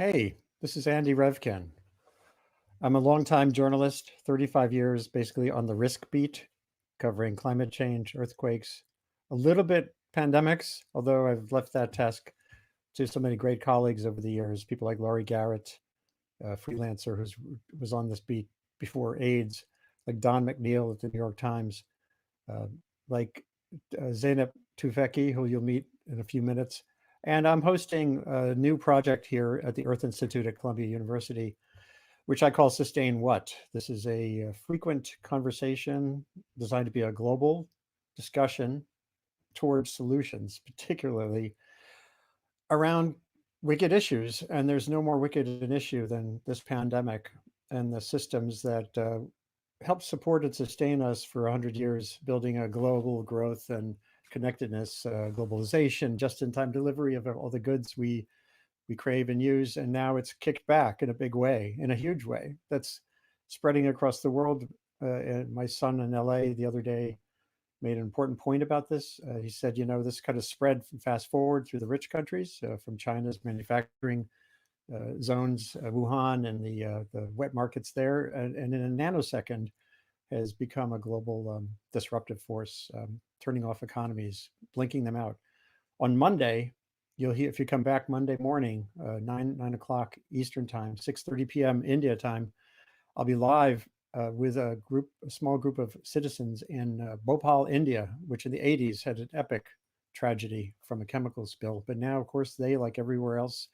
Hey, this is Andy Revkin. I'm a longtime journalist, 35 years basically on the risk beat, covering climate change, earthquakes, a little bit pandemics, although I've left that task to so many great colleagues over the years, people like Laurie Garrett, a freelancer who was on this beat before AIDS, like Don McNeil at the New York Times, uh, like Zeynep Tufecki, who you'll meet in a few minutes. And I'm hosting a new project here at the Earth Institute at Columbia University, which I call Sustain What. This is a frequent conversation designed to be a global discussion towards solutions, particularly around wicked issues. And there's no more wicked an issue than this pandemic and the systems that help support and sustain us for 100 years, building a global growth and connectedness, globalization, just-in-time delivery of all the goods we crave and use, and now it's kicked back in a big way, in a huge way. That's spreading across the world. And my son in LA the other day made an important point about this. He said, this kind of spread from fast forward through the rich countries, from China's manufacturing zones, Wuhan, and the wet markets there, and in a nanosecond has become a global disruptive force, turning off economies, blinking them out. On Monday, you'll hear, if you come back Monday morning, 9 o'clock Eastern time, 6:30 p.m. India time, I'll be live with a small group of citizens in Bhopal, India, which in the 80s had an epic tragedy from a chemical spill. But now, of course, they, like everywhere else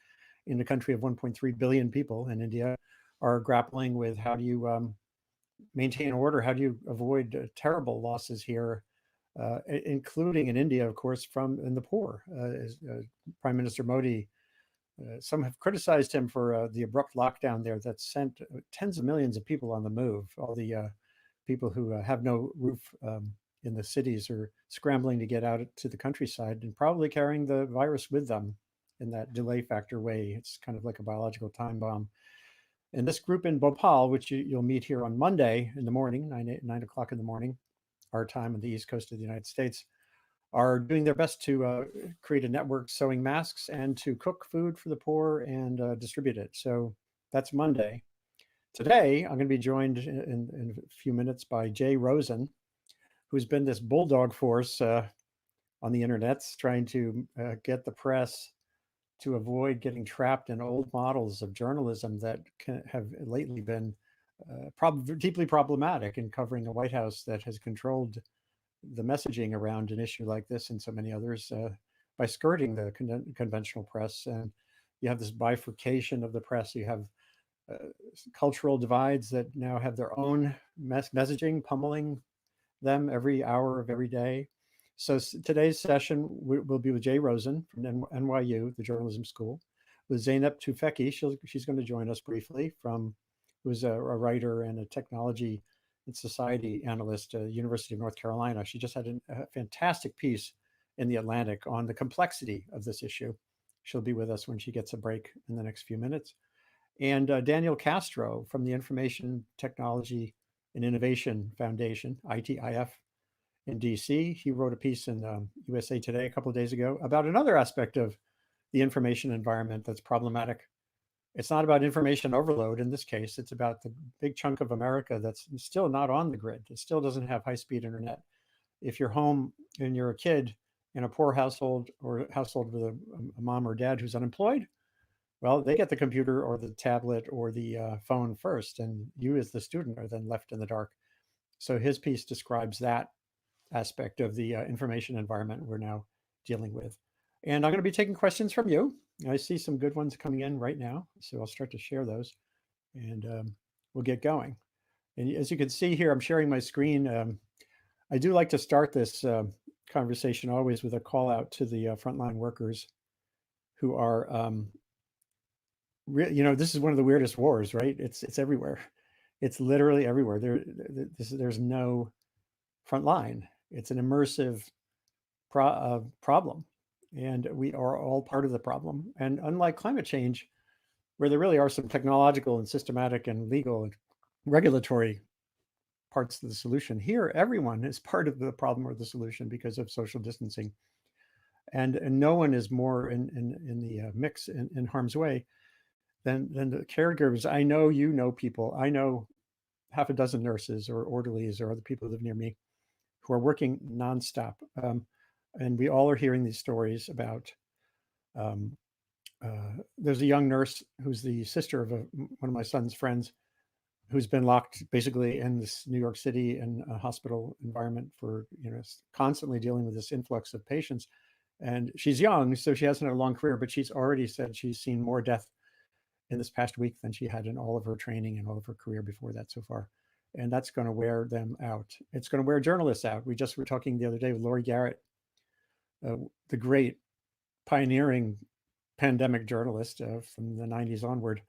in a country of 1.3 billion people in India, are grappling with how do you maintain order? How do you avoid terrible losses here, including in India, of course, from in the poor? Prime Minister Modi, some have criticized him for the abrupt lockdown there that sent tens of millions of people on the move. All the people who have no roof in the cities are scrambling to get out to the countryside and probably carrying the virus with them in that delay factor way. It's kind of like a biological time bomb. And this group in Bhopal, which you'll meet here on Monday in the morning, 9 o'clock in the morning, our time on the East Coast of the United States, are doing their best to create a network sewing masks and to cook food for the poor and distribute it. So that's Monday. Today, I'm going to be joined in a few minutes by Jay Rosen, who's been this bulldog force on the internet, trying to get the press to avoid getting trapped in old models of journalism that have lately been deeply problematic in covering a White House that has controlled the messaging around an issue like this and so many others by skirting the conventional press. And you have this bifurcation of the press. You have cultural divides that now have their own messaging pummeling them every hour of every day. So today's session will be with Jay Rosen from NYU, the journalism school, with Zeynep Tufecki. She's going to join us briefly, who's a writer and a technology and society analyst at the University of North Carolina. She just had a fantastic piece in The Atlantic on the complexity of this issue. She'll be with us when she gets a break in the next few minutes. And Daniel Castro from the Information Technology and Innovation Foundation, ITIF, in DC. He wrote a piece in USA Today a couple of days ago about another aspect of the information environment that's problematic. It's not about information overload in this case. It's about the big chunk of America that's still not on the grid. It still doesn't have high-speed internet. If you're home and you're a kid in a poor household or a household with a mom or dad who's unemployed, well, they get the computer or the tablet or the phone first, and you as the student are then left in the dark. So his piece describes that aspect of the information environment we're now dealing with. And I'm going to be taking questions from you. I see some good ones coming in right now, so I'll start to share those, and we'll get going. And as you can see here, I'm sharing my screen. I do like to start this conversation always with a call out to the frontline workers who are, this is one of the weirdest wars, right? It's everywhere. It's literally everywhere. There's no front line. It's an immersive problem, and we are all part of the problem. And unlike climate change, where there really are some technological and systematic and legal and regulatory parts of the solution, here everyone is part of the problem or the solution because of social distancing, and no one is more in the mix in harm's way then the caregivers, I know you know people, I know half a dozen nurses or orderlies or other people who live near me who are working nonstop. And we all are hearing these stories about um, there's a young nurse who's the sister of one of my son's friends who's been locked basically in this New York City in a hospital environment for, constantly dealing with this influx of patients. And she's young, so she hasn't had a long career, but she's already said she's seen more death in this past week than she had in all of her training and all of her career before that so far. And that's going to wear them out. It's going to wear journalists out. We just were talking the other day with Lori Garrett, the great pioneering pandemic journalist from the 90s onward.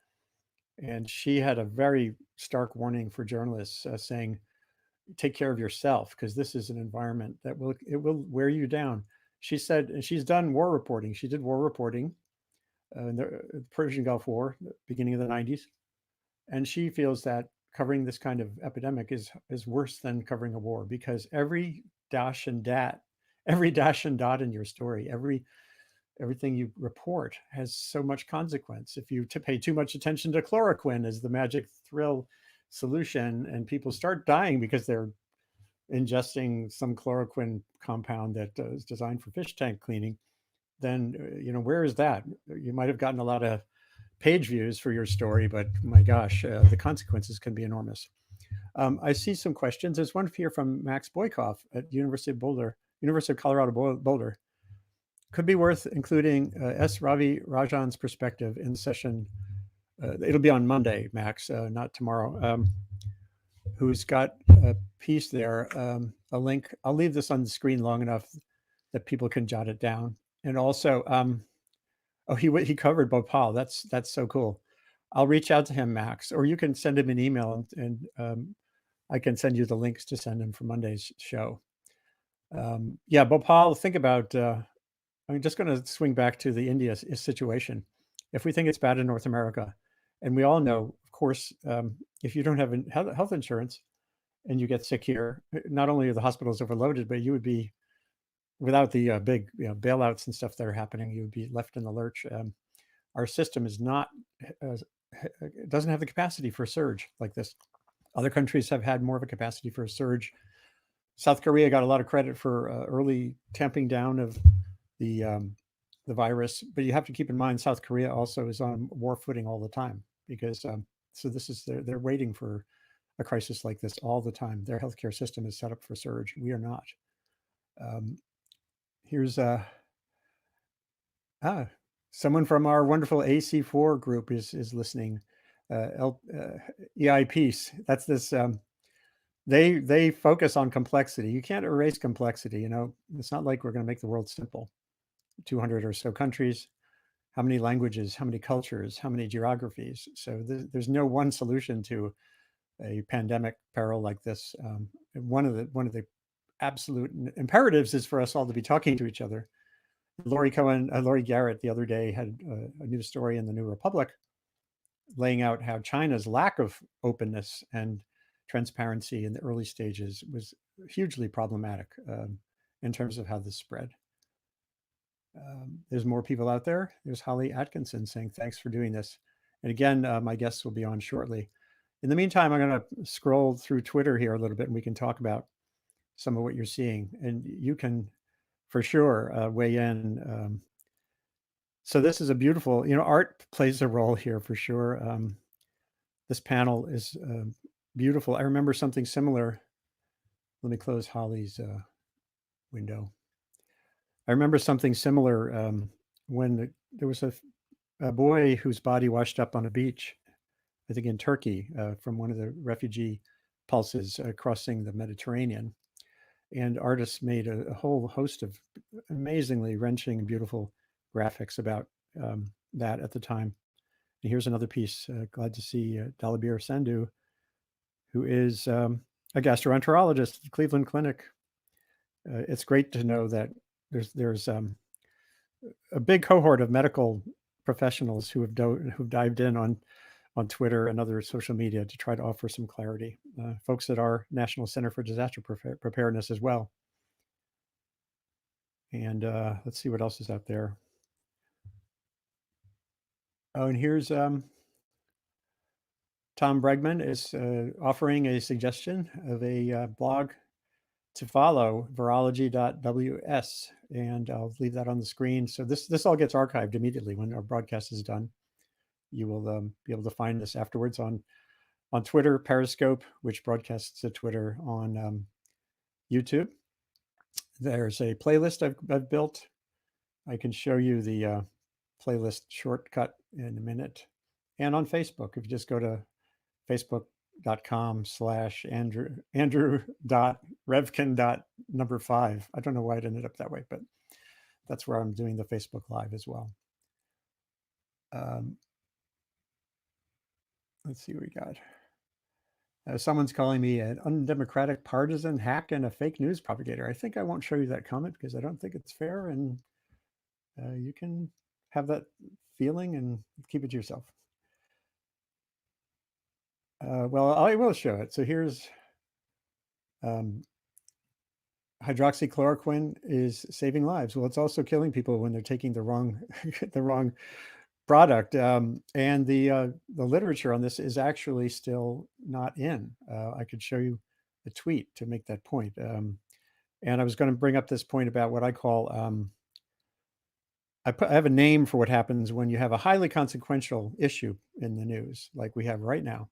And she had a very stark warning for journalists saying, take care of yourself, because this is an environment that will wear you down. She said, and she's done war reporting. She did war reporting in the Persian Gulf War, beginning of the 90s. And she feels that covering this kind of epidemic is worse than covering a war, because every dash and dot in your story, everything you report has so much consequence. If you pay too much attention to chloroquine as the magic thrill solution, and people start dying because they're ingesting some chloroquine compound that is designed for fish tank cleaning, then where is that? You might have gotten a lot of page views for your story, but my gosh, the consequences can be enormous. I see some questions. There's one here from Max Boykoff at University of Colorado Boulder. Could be worth including S. Ravi Rajan's perspective in the session. It'll be on Monday, Max, not tomorrow. Who's got a piece there, a link. I'll leave this on the screen long enough that people can jot it down. And also, he covered Bhopal. That's so cool. I'll reach out to him, Max, or you can send him an email, and I can send you the links to send him for Monday's show. Yeah, Bhopal. Think about. I'm just going to swing back to the India situation. If we think it's bad in North America, and we all know, of course, if you don't have health insurance and you get sick here, not only are the hospitals overloaded, but you would be, without the big bailouts and stuff that are happening, you would be left in the lurch. Our system is not, doesn't have the capacity for a surge like this. Other countries have had more of a capacity for a surge. South Korea got a lot of credit for early tamping down of the virus, but you have to keep in mind South Korea also is on war footing all the time, because so this is they're waiting for a crisis like this all the time. Their healthcare system is set up for surge. We are not. Here's someone from our wonderful AC4 group is listening. EI Peace. That's this. They focus on complexity. You can't erase complexity. It's not like we're going to make the world simple. 200 or so countries, how many languages, how many cultures, how many geographies. So there's no one solution to a pandemic peril like this. One of the absolute imperatives is for us all to be talking to each other. Lori Garrett the other day had a news story in the New Republic laying out how China's lack of openness and transparency in the early stages was hugely problematic in terms of how this spread. There's more people out there. There's Holly Atkinson saying, thanks for doing this. And again, my guests will be on shortly. In the meantime, I'm going to scroll through Twitter here a little bit, and we can talk about some of what you're seeing. And you can, for sure, weigh in. So this is a beautiful, art plays a role here for sure. This panel is beautiful. I remember something similar. Let me close Holly's window. I remember something similar when there was a boy whose body washed up on a beach, I think in Turkey, from one of the refugee pulses crossing the Mediterranean. And artists made a whole host of amazingly wrenching and beautiful graphics about that at the time. And here's another piece. Glad to see Dalibir Sandhu, who is a gastroenterologist at Cleveland Clinic. It's great to know that there's a big cohort of medical professionals who've dived in on Twitter and other social media to try to offer some clarity. Folks at our National Center for Disaster Preparedness as well. And let's see what else is out there. Oh, and here's Tom Bregman is offering a suggestion of a blog to follow, virology.ws, and I'll leave that on the screen. So this all gets archived immediately when our broadcast is done. You will be able to find this afterwards on Twitter, Periscope, which broadcasts to Twitter, on YouTube. There's a playlist I've built. I can show you the playlist shortcut in a minute. And on Facebook, if you just go to facebook.com/andrew.revkin.5. I don't know why it ended up that way, but that's where I'm doing the Facebook Live as well. Let's see what we got. Someone's calling me an undemocratic partisan, hack, and a fake news propagator. I think I won't show you that comment because I don't think it's fair, and you can have that feeling and keep it to yourself. Well, I will show it. So here's hydroxychloroquine is saving lives. Well, it's also killing people when they're taking the wrong the wrong product. And the literature on this is actually still not in. I could show you a tweet to make that point. And I was going to bring up this point about what I call I have a name for what happens when you have a highly consequential issue in the news, like we have right now,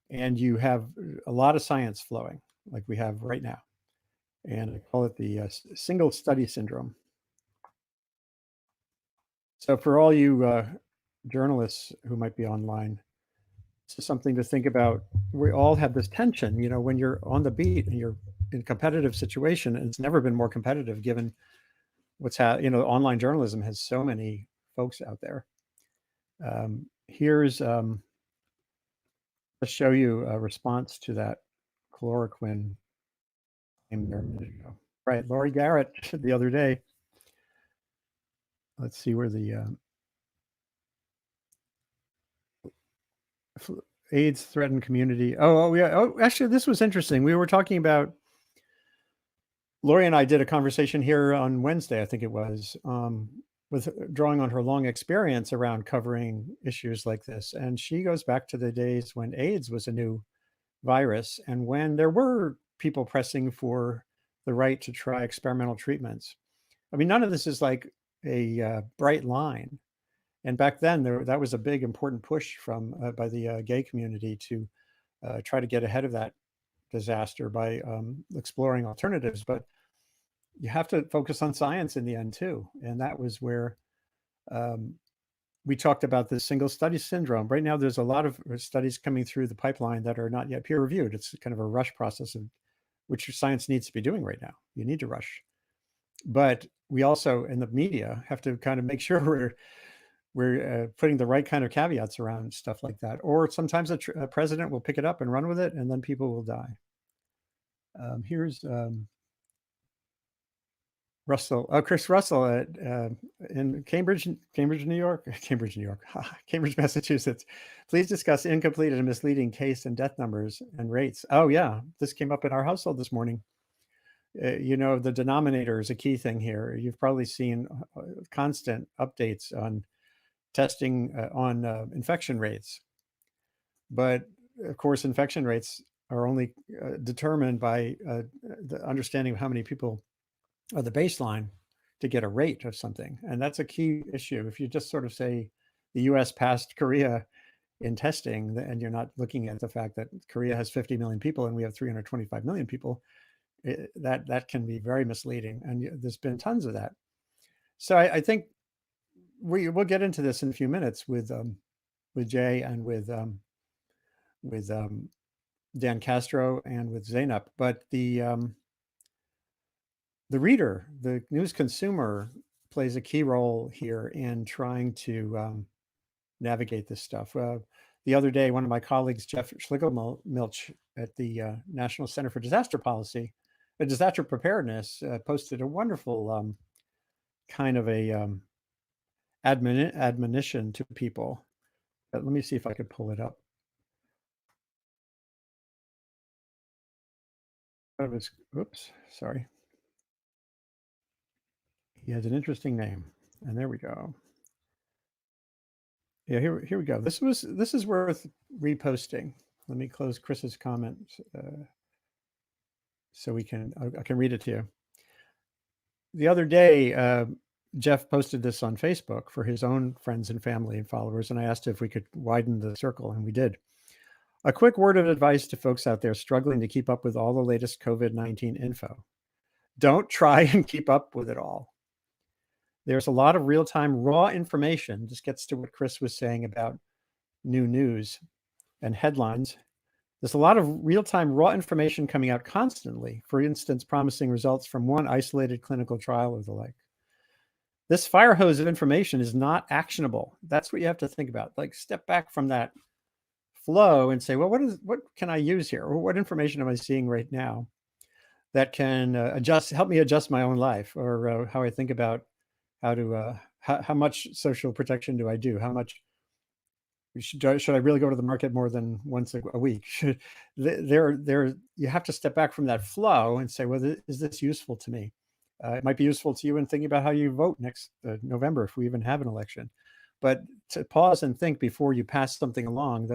and you have a lot of science flowing, like we have right now. And I call it the single study syndrome. So for all you journalists who might be online, this is something to think about. We all have this tension, when you're on the beat and you're in a competitive situation, and it's never been more competitive given what's online journalism has so many folks out there. Here's let's show you a response to that chloroquine claim there a minute ago. Right, Laurie Garrett the other day. Let's see where the AIDS threatened community. Oh, yeah. Oh, actually, this was interesting. We were talking about, Lori and I did a conversation here on Wednesday, I think it was, with drawing on her long experience around covering issues like this. And she goes back to the days when AIDS was a new virus and when there were people pressing for the right to try experimental treatments. I mean, none of this is like a bright line. And back then, that was a big, important push by the gay community to try to get ahead of that disaster by exploring alternatives. But you have to focus on science in the end too, and that was where we talked about this single study syndrome. Right now, there's a lot of studies coming through the pipeline that are not yet peer reviewed. It's kind of a rush process, which science needs to be doing right now. You need to rush, but we also in the media have to kind of make sure we're putting the right kind of caveats around stuff like that. Or sometimes a president will pick it up and run with it, and then people will die. Here's Chris Russell in Cambridge, New York, Cambridge, Massachusetts. Please discuss incomplete and misleading case and death numbers and rates. Oh yeah, this came up in our household this morning. The denominator is a key thing here. You've probably seen constant updates on testing on infection rates. But of course, infection rates are only determined by the understanding of how many people are the baseline to get a rate of something. And that's a key issue. If you just sort of say the US passed Korea in testing, and you're not looking at the fact that Korea has 50 million people and we have 325 million people, that can be very misleading. And there's been tons of that. So I think we'll get into this in a few minutes with Jay and with Dan Castro and with Zeynep. But the reader, the news consumer, plays a key role here in trying to navigate this stuff. The other day, one of my colleagues, Jeff Schlegelmilch at the National Center for Disaster Preparedness, posted a wonderful kind of a admonition to people. But let me see if I could pull it up. Oops, sorry. He has an interesting name, and there we go. Yeah, here we go. This is worth reposting. Let me close Chris's comment so I can read it to you. The other day, Jeff posted this on Facebook for his own friends and family and followers, and I asked if we could widen the circle, and we did. A quick word of advice to folks out there struggling to keep up with all the latest COVID-19 info. Don't try and keep up with it all. There's a lot of real-time raw information. This gets to what Chris was saying about new news and headlines. There's a lot of real-time raw information coming out constantly, for instance, promising results from one isolated clinical trial or the like. This fire hose of information is not actionable. That's what you have to think about. Like, step back from that flow and say, well, what can I use here? Or what information am I seeing right now that can help me adjust my own life, or how I think about how much social protection do I do? How much should I really go to the market more than once a week? You have to step back from that flow and say, well, is this useful to me? It might be useful to you in thinking about how you vote next November, if we even have an election. But to pause and think before you pass something along,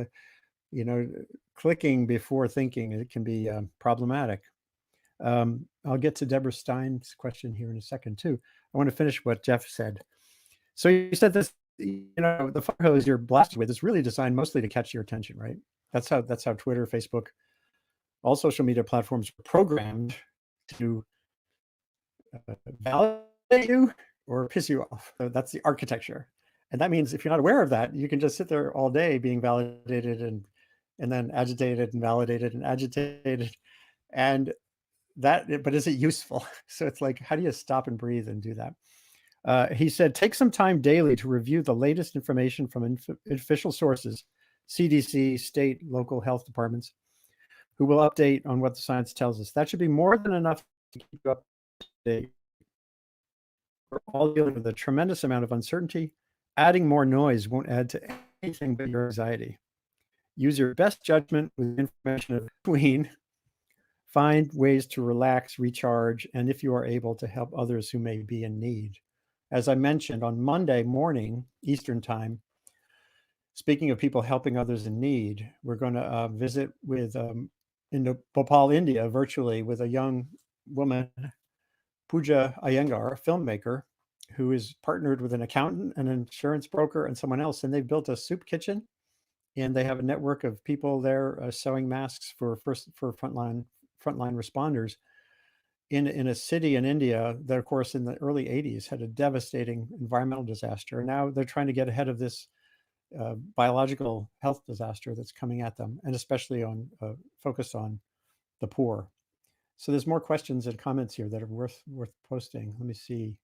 clicking before thinking, it can be problematic. I'll get to Deborah Stein's question here in a second too. I want to finish what Jeff said. So you said this, the fire hose you're blasted with is really designed mostly to catch your attention, right? That's how Twitter, Facebook, all social media platforms are programmed to validate you or piss you off. So that's the architecture. And that means if you're not aware of that, you can just sit there all day being validated and then agitated and validated and agitated. And but is it useful? So it's like, how do you stop and breathe and do that? He said, take some time daily to review the latest information from official sources, CDC, state, local health departments, who will update on what the science tells us. That should be more than enough to keep you up to date. We're all dealing with a tremendous amount of uncertainty. Adding more noise won't add to anything but your anxiety. Use your best judgment with information in between. Find ways to relax, recharge, and if you are able, to help others who may be in need. As I mentioned, on Monday morning, Eastern time, speaking of people helping others in need, we're going to visit with in Bhopal, India, virtually, with a young woman, Pooja Iyengar, a filmmaker, who is partnered with an accountant, an insurance broker, and someone else, and they've built a soup kitchen, and they have a network of people there sewing masks for frontline responders in a city in India that, of course, in the early 80s had a devastating environmental disaster. And now they're trying to get ahead of this biological health disaster that's coming at them, and especially focused on the poor. So there's more questions and comments here that are worth posting. Let me see.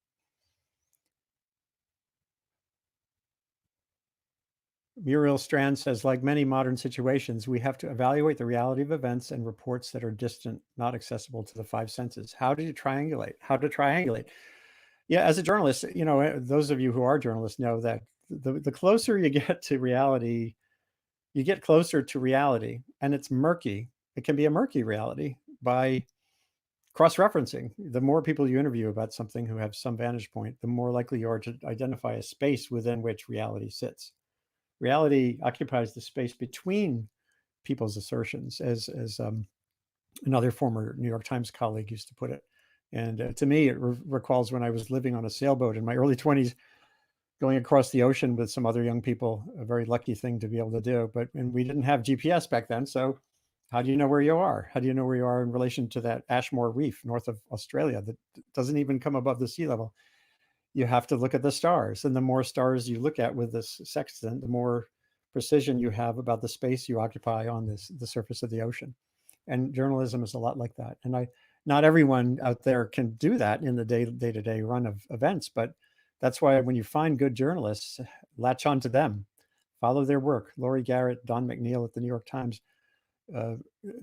Muriel Strand says, like many modern situations, we have to evaluate the reality of events and reports that are distant, not accessible to the five senses. How do you triangulate? How to triangulate? Yeah, as a journalist, those of you who are journalists know that the closer you get to reality, you get closer to reality, and it's murky. It can be a murky reality by cross-referencing. The more people you interview about something who have some vantage point, the more likely you are to identify a space within which reality sits. Reality occupies the space between people's assertions, as another former New York Times colleague used to put it. And to me, it recalls when I was living on a sailboat in my early 20s, going across the ocean with some other young people, a very lucky thing to be able to do. And we didn't have GPS back then. So how do you know where you are? How do you know where you are in relation to that Ashmore Reef north of Australia that doesn't even come above the sea level? You have to look at the stars. And the more stars you look at with this sextant, the more precision you have about the space you occupy on the surface of the ocean. And journalism is a lot like that. And not everyone out there can do that in the day-to-day run of events, but that's why when you find good journalists, latch on to them, follow their work. Laurie Garrett, Don McNeil at the New York Times,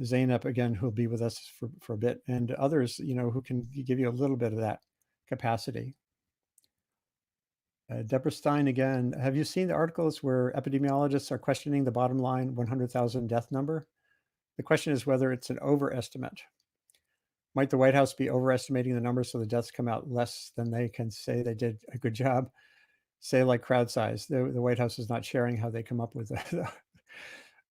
Zeynep, again, who'll be with us for a bit, and others, who can give you a little bit of that capacity. Deborah Stein again, have you seen the articles where epidemiologists are questioning the bottom line 100,000 death number? The question is whether it's an overestimate. Might the White House be overestimating the numbers so the deaths come out less than they can say they did a good job? say like crowd size. The White House is not sharing how they come up with that.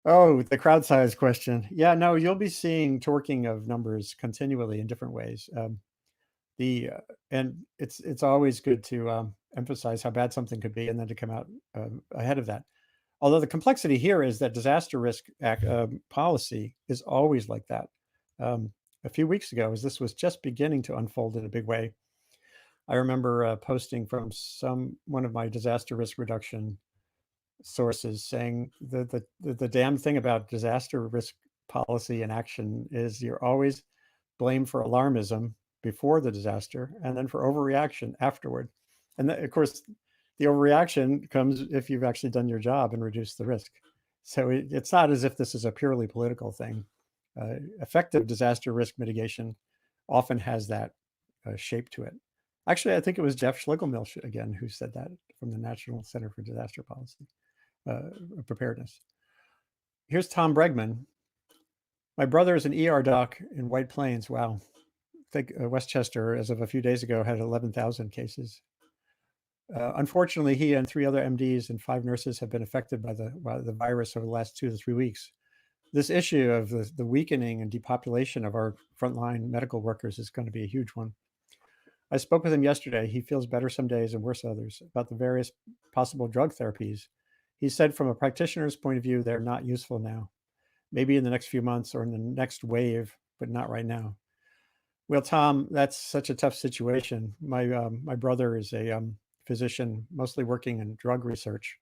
Oh, the crowd size question. Yeah, no, you'll be seeing torquing of numbers continually in different ways. The and it's always good to emphasize how bad something could be, and then to come out ahead of that. Although the complexity here is that disaster risk policy is always like that. A few weeks ago, as this was just beginning to unfold in a big way, I remember posting from one of my disaster risk reduction sources saying the damn thing about disaster risk policy and action is you're always blamed for alarmism before the disaster and then for overreaction afterward. And of course, the overreaction comes if you've actually done your job and reduced the risk. So it's not as if this is a purely political thing. Effective disaster risk mitigation often has that shape to it. Actually, I think it was Jeff Schlegelmilch again who said that from the National Center for Disaster Policy Preparedness. Here's Tom Bregman. My brother is an ER doc in White Plains. Wow. I think Westchester, as of a few days ago, had 11,000 cases. Unfortunately, he and 3 other MDs and 5 nurses have been affected by the virus over the last 2 to 3 weeks. This issue of the weakening and depopulation of our frontline medical workers is going to be a huge one. I spoke with him yesterday. He feels better some days and worse others about the various possible drug therapies. He said from a practitioner's point of view, they're not useful now. Maybe in the next few months or in the next wave, but not right now. Well, Tom, that's such a tough situation. My brother is a physician, mostly working in drug research,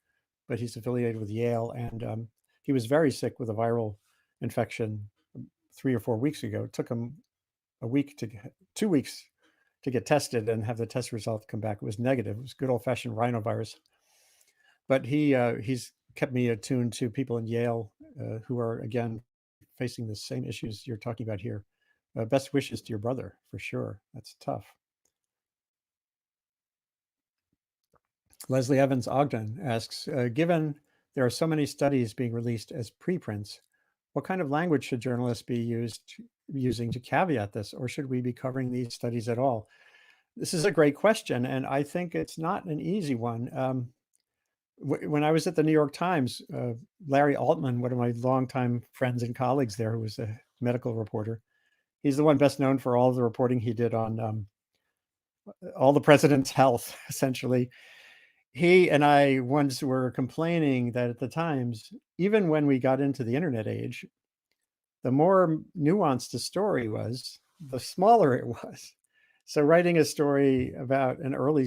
but he's affiliated with Yale, and he was very sick with a viral infection 3 or 4 weeks ago. It took him 2 weeks to get tested and have the test result come back. It was negative. It was good old-fashioned rhinovirus. But he's kept me attuned to people in Yale who are, again, facing the same issues you're talking about here. Best wishes to your brother, for sure. That's tough. Leslie Evans Ogden asks, given there are so many studies being released as preprints, what kind of language should journalists be using to caveat this, or should we be covering these studies at all? This is a great question, and I think it's not an easy one. When I was at the New York Times, Larry Altman, one of my longtime friends and colleagues there, who was a medical reporter, he's the one best known for all of the reporting he did on all the president's health, essentially. He and I once were complaining that at the Times, even when we got into the internet age, the more nuanced a story was, the smaller it was. So writing a story about an early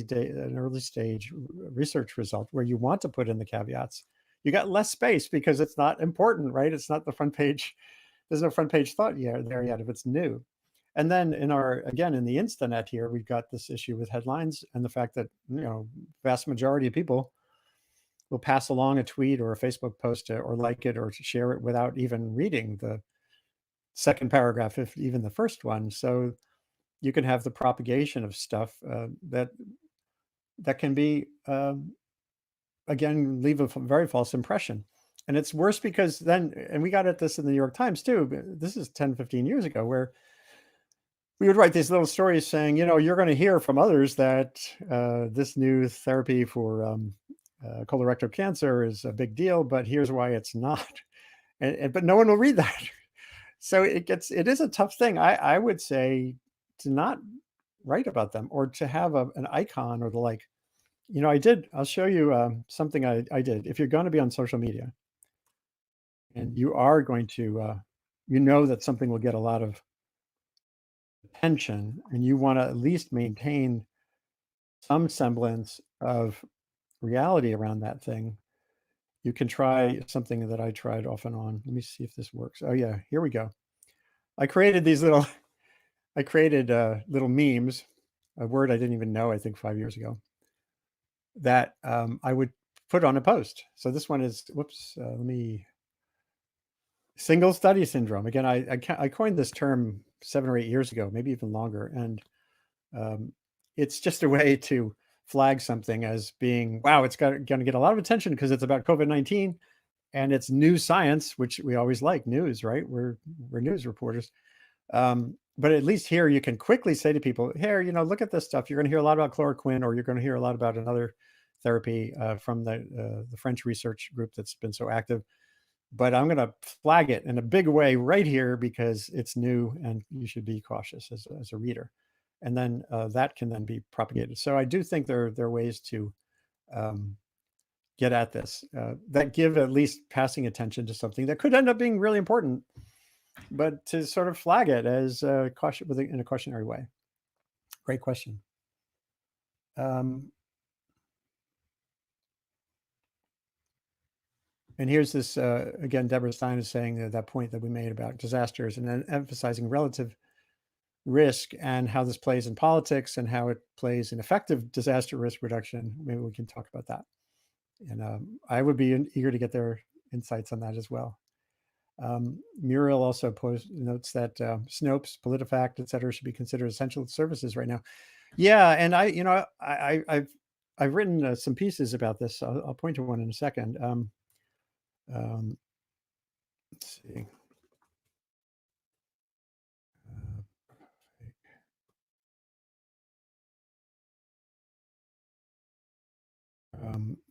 stage research result where you want to put in the caveats, you got less space because it's not important, right? It's not the front page. There's no front page thought there yet if it's new. And then in the Instanet here, we've got this issue with headlines and the fact that, vast majority of people will pass along a tweet or a Facebook post or like it or share it without even reading the second paragraph, if even the first one. So you can have the propagation of stuff that can be, again, leave a very false impression. And it's worse because then, and we got at this in the New York Times too, but this is 10, 15 years ago, where we would write these little stories saying, you're going to hear from others that this new therapy for colorectal cancer is a big deal, but here's why it's not. But no one will read that. So it is a tough thing. I would say to not write about them or to have an icon or the like. I'll show you something I did. If you're going to be on social media and you are going to, that something will get a lot of attention and you want to at least maintain some semblance of reality around that thing, you can try something that I tried off and on. Let me see if this works. Oh yeah, here we go. I created little memes, a word I didn't even know, I think 5 years ago, that I would put on a post. So this one is, single study syndrome. Again, I coined this term 7 or 8 years ago, maybe even longer. And it's just a way to flag something as being, wow, it's going to get a lot of attention because it's about COVID-19 and it's new science, which we always like news, right? We're news reporters. But at least here you can quickly say to people, here, look at this stuff. You're going to hear a lot about chloroquine, or you're going to hear a lot about another therapy from the French research group that's been so active. But I'm going to flag it in a big way right here because it's new and you should be cautious as a reader. And then that can then be propagated. So I do think there are ways to get at this that give at least passing attention to something that could end up being really important, but to sort of flag it as caution in a cautionary way. Great question. And here's this, again, Deborah Stein is saying that point that we made about disasters and then emphasizing relative risk and how this plays in politics and how it plays in effective disaster risk reduction. Maybe we can talk about that. And I would be eager to get their insights on that as well. Muriel also notes that Snopes, PolitiFact, et cetera, should be considered essential services right now. Yeah, and I've written some pieces about this. I'll point to one in a second. Let's see.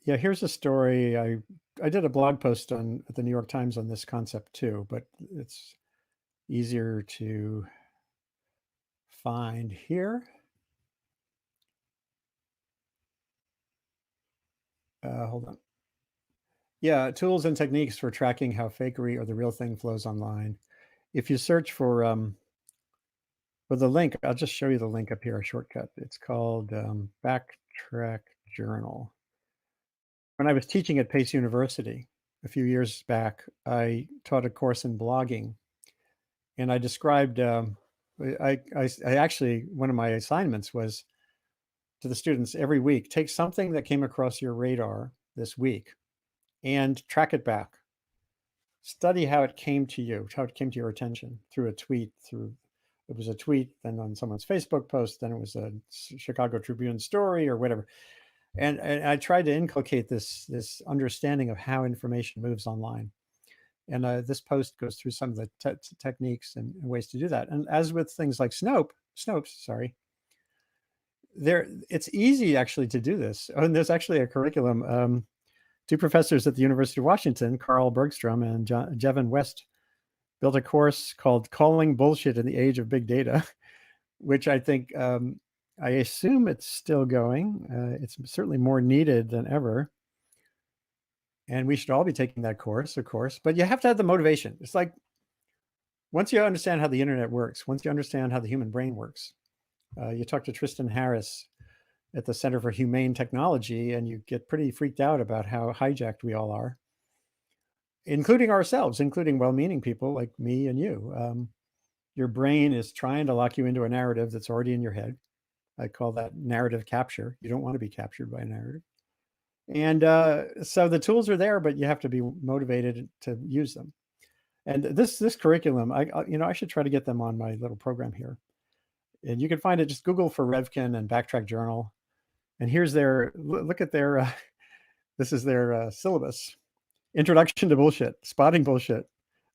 Yeah, here's a story. I did a blog post at the New York Times on this concept too, but it's easier to find here. Hold on. Yeah, tools and techniques for tracking how fakery or the real thing flows online. If you search for the link, I'll just show you the link up here, a shortcut. It's called Backtrack Journal. When I was teaching at Pace University a few years back, I taught a course in blogging, and I described. I actually, one of my assignments was to the students every week, take something that came across your radar this week and track it back. Study how it came to you, how it came to your attention through a tweet, it was a tweet, then on someone's Facebook post, then it was a Chicago Tribune story or whatever. And I tried to inculcate this understanding of how information moves online. And this post goes through some of the techniques and ways to do that. And as with things like Snopes, it's easy actually to do this. Oh, and there's actually a curriculum. Two professors at the University of Washington, Carl Bergstrom and Jevin West, built a course called Calling Bullshit in the Age of Big Data, which I think, I assume it's still going. It's certainly more needed than ever. And we should all be taking that course, of course, but you have to have the motivation. It's like, once you understand how the internet works, once you understand how the human brain works, you talk to Tristan Harris at the Center for Humane Technology, and you get pretty freaked out about how hijacked we all are, including ourselves, including well-meaning people like me and you. Your brain is trying to lock you into a narrative that's already in your head. I call that narrative capture. You don't want to be captured by a narrative. And so the tools are there, but you have to be motivated to use them. And this curriculum, I should try to get them on my little program here. And you can find it, just Google for Revkin and Backtrack Journal. And here's look at their, this is their syllabus. Introduction to bullshit, spotting bullshit,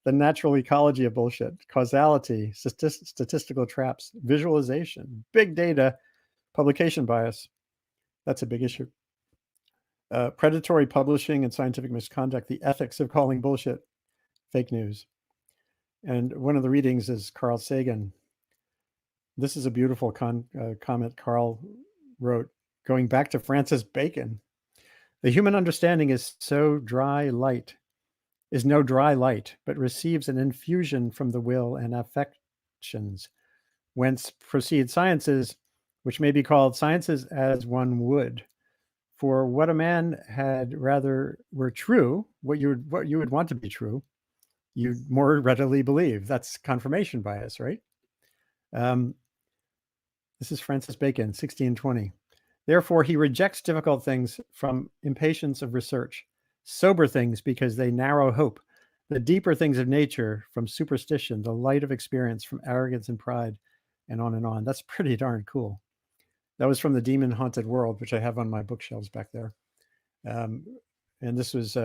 the natural ecology of bullshit, causality, statistical traps, visualization, big data, publication bias. That's a big issue. Predatory publishing and scientific misconduct, the ethics of calling bullshit fake news. And one of the readings is Carl Sagan. This is a beautiful comment Carl wrote, going back to Francis Bacon. The human understanding is no dry light, but receives an infusion from the will and affections, whence proceed sciences, which may be called sciences as one would. For what a man had rather were true, what you would want to be true, you'd more readily believe. That's confirmation bias, right? This is Francis Bacon, 1620. Therefore, he rejects difficult things from impatience of research, sober things because they narrow hope, the deeper things of nature from superstition, the light of experience from arrogance and pride, and on and on. That's pretty darn cool. That was from The Demon Haunted World, which I have on my bookshelves back there. And this was,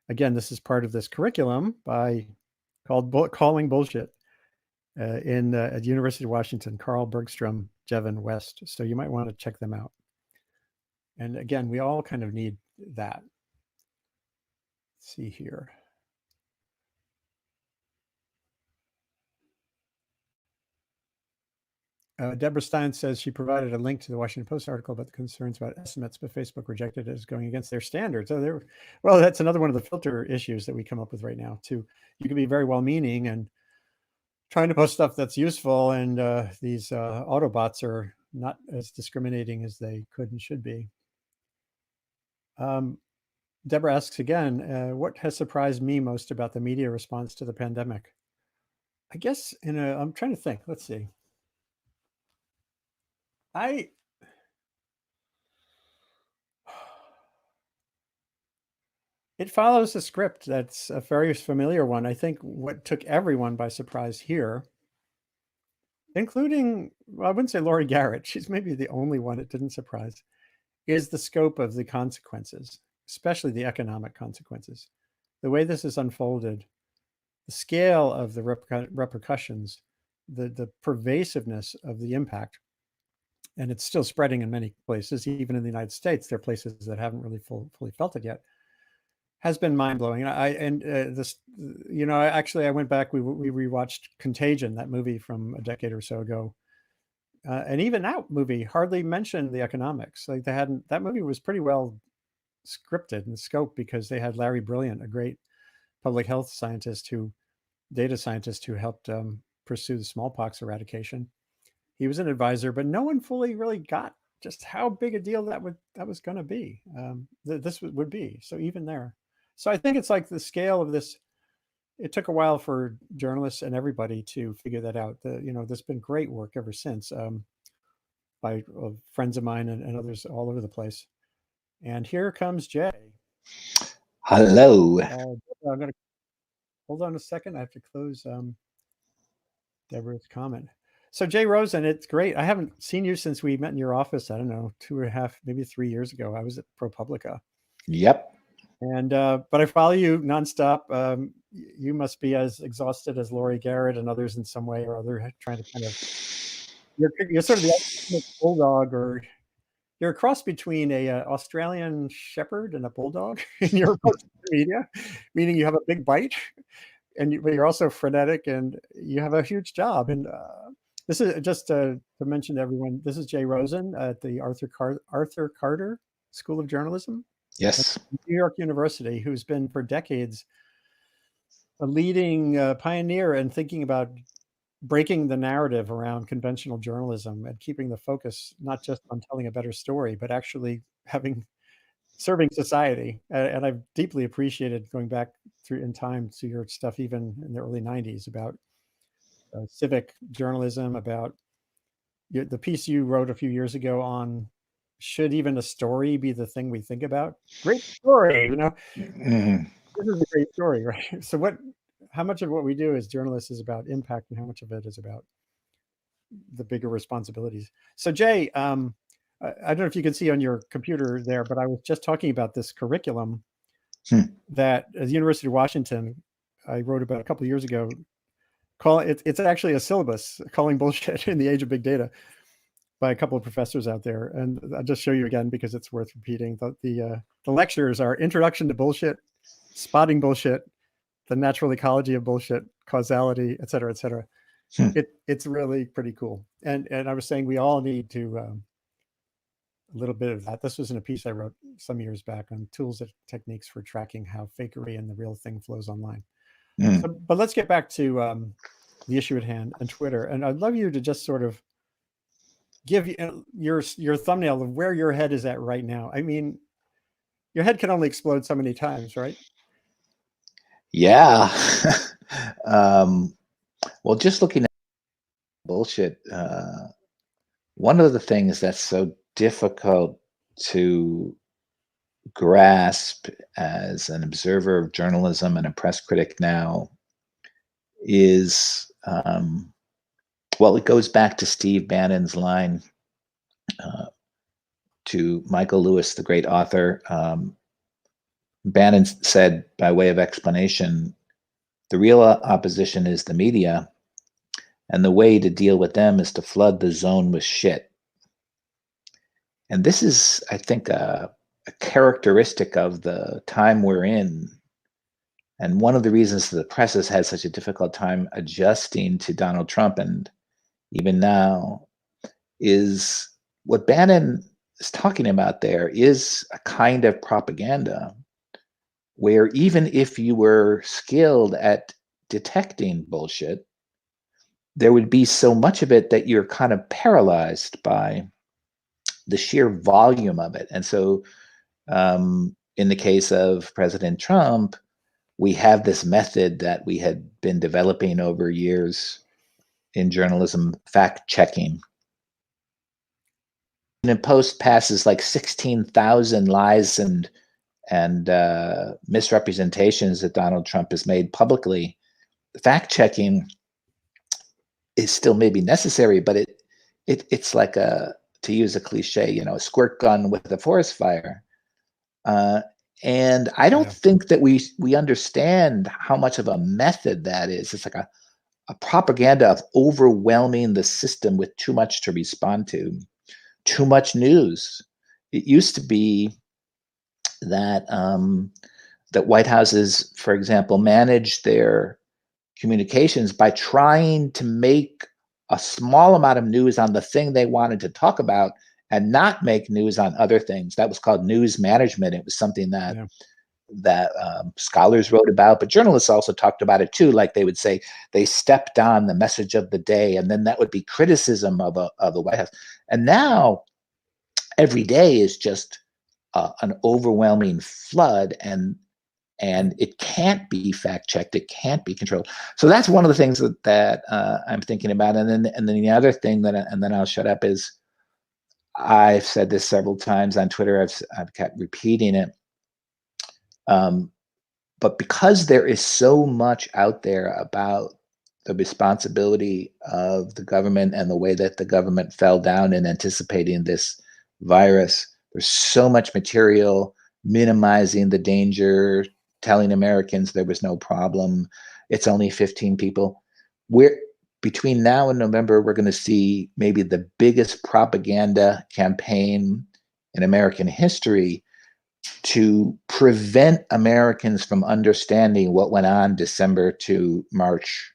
again, this is part of this curriculum called Calling Bullshit at the University of Washington, Carl Bergstrom, Jevin West. So you might want to check them out. And again, we all kind of need that. Let's see here. Deborah Stein says she provided a link to the Washington Post article about the concerns about estimates, but Facebook rejected it as going against their standards. So well, that's another one of the filter issues that we come up with right now too. You can be very well-meaning and trying to post stuff that's useful, and these Autobots are not as discriminating as they could and should be. Deborah asks again, what has surprised me most about the media response to the pandemic? I guess I'm trying to think. Let's see. It follows a script that's a very familiar one. I think what took everyone by surprise here, including, well, I wouldn't say Laurie Garrett, she's maybe the only one it didn't surprise, is the scope of the consequences, especially the economic consequences. The way this is unfolded, the scale of the repercussions, the pervasiveness of the impact, and it's still spreading in many places. Even in the United States, there are places that haven't really fully felt it yet. Has been mind-blowing. Actually, I went back, we rewatched Contagion, that movie from a decade or so ago. And even that movie hardly mentioned the economics. Like that movie was pretty well scripted and scoped because they had Larry Brilliant, a great public health data scientist who helped pursue the smallpox eradication. He was an advisor, but no one fully really got just how big a deal that was going to be. This would be. So even there. So I think it's like the scale of this. It took a while for journalists and everybody to figure that out. There's been great work ever since by friends of mine and others all over the place. And here comes Jay. Hello. I'm going to hold on a second. I have to close Deborah's comment. So Jay Rosen, it's great. I haven't seen you since we met in your office. I don't know, 2.5, maybe 3 years ago. I was at ProPublica. Yep. And but I follow you nonstop. You must be as exhausted as Laurie Garrett and others in some way or other, trying to kind of. You're sort of the ultimate bulldog, or you're a cross between a Australian Shepherd and a bulldog in your media, meaning you have a big bite, but you're also frenetic and you have a huge job. And this is just to mention to everyone. This is Jay Rosen at the Arthur Carter School of Journalism. Yes. New York University, who's been for decades a leading pioneer in thinking about breaking the narrative around conventional journalism and keeping the focus not just on telling a better story, but actually serving society. And I've deeply appreciated going back through in time to your stuff, even in the early 90s, about civic journalism, about the piece you wrote a few years ago on should even a story be the thing we think about? Great story, Mm-hmm. This is a great story, right? So how much of what we do as journalists is about impact and how much of it is about the bigger responsibilities? So Jay, I don't know if you can see on your computer there, but I was just talking about this curriculum that at the University of Washington, I wrote about a couple of years ago. It's actually a syllabus, calling bullshit in the age of big data, by a couple of professors out there. And I'll just show you again because it's worth repeating. The lectures are Introduction to Bullshit, Spotting Bullshit, The Natural Ecology of Bullshit, Causality, et cetera, et cetera. It's really pretty cool. And I was saying we all need to a little bit of that. This was in a piece I wrote some years back on tools and techniques for tracking how fakery and the real thing flows online. But let's get back to the issue at hand and Twitter. And I'd love you to just sort of give your thumbnail of where your head is at right now. I mean, your head can only explode so many times, right? Yeah. Well, just looking at bullshit, one of the things that's so difficult to grasp as an observer of journalism and a press critic now is, well, it goes back to Steve Bannon's line to Michael Lewis, the great author. Bannon said, by way of explanation, the real opposition is the media, and the way to deal with them is to flood the zone with shit. and this is, I think, a characteristic of the time we're in. And one of the reasons the press has had such a difficult time adjusting to Donald Trump, and even now, is what Bannon is talking about there is a kind of propaganda where even if you were skilled at detecting bullshit, there would be so much of it that you're kind of paralyzed by the sheer volume of it. And so, in the case of President Trump, we have this method that we had been developing over years in journalism, fact checking. And Post passes like 16,000 lies and misrepresentations that Donald Trump has made publicly. Fact checking is still maybe necessary, but it's like to use a cliche, a squirt gun with a forest fire. And I don't think that we understand how much of a method that is. It's like a propaganda of overwhelming the system with too much to respond to, too much news. It used to be that that White Houses, for example, managed their communications by trying to make a small amount of news on the thing they wanted to talk about and not make news on other things. That was called news management. It was something that scholars wrote about, but journalists also talked about it too. Like they would say they stepped on the message of the day, and then that would be criticism of the White House. And now every day is just an overwhelming flood, and it can't be fact checked. It can't be controlled. So that's one of the things that I'm thinking about. And then the other thing and then I'll shut up, is I've said this several times on Twitter. I've kept repeating it. But because there is so much out there about the responsibility of the government and the way that the government fell down in anticipating this virus, there's so much material minimizing the danger, telling Americans there was no problem. It's only 15 people. Between now and November, we're going to see maybe the biggest propaganda campaign in American history to prevent Americans from understanding what went on December to March,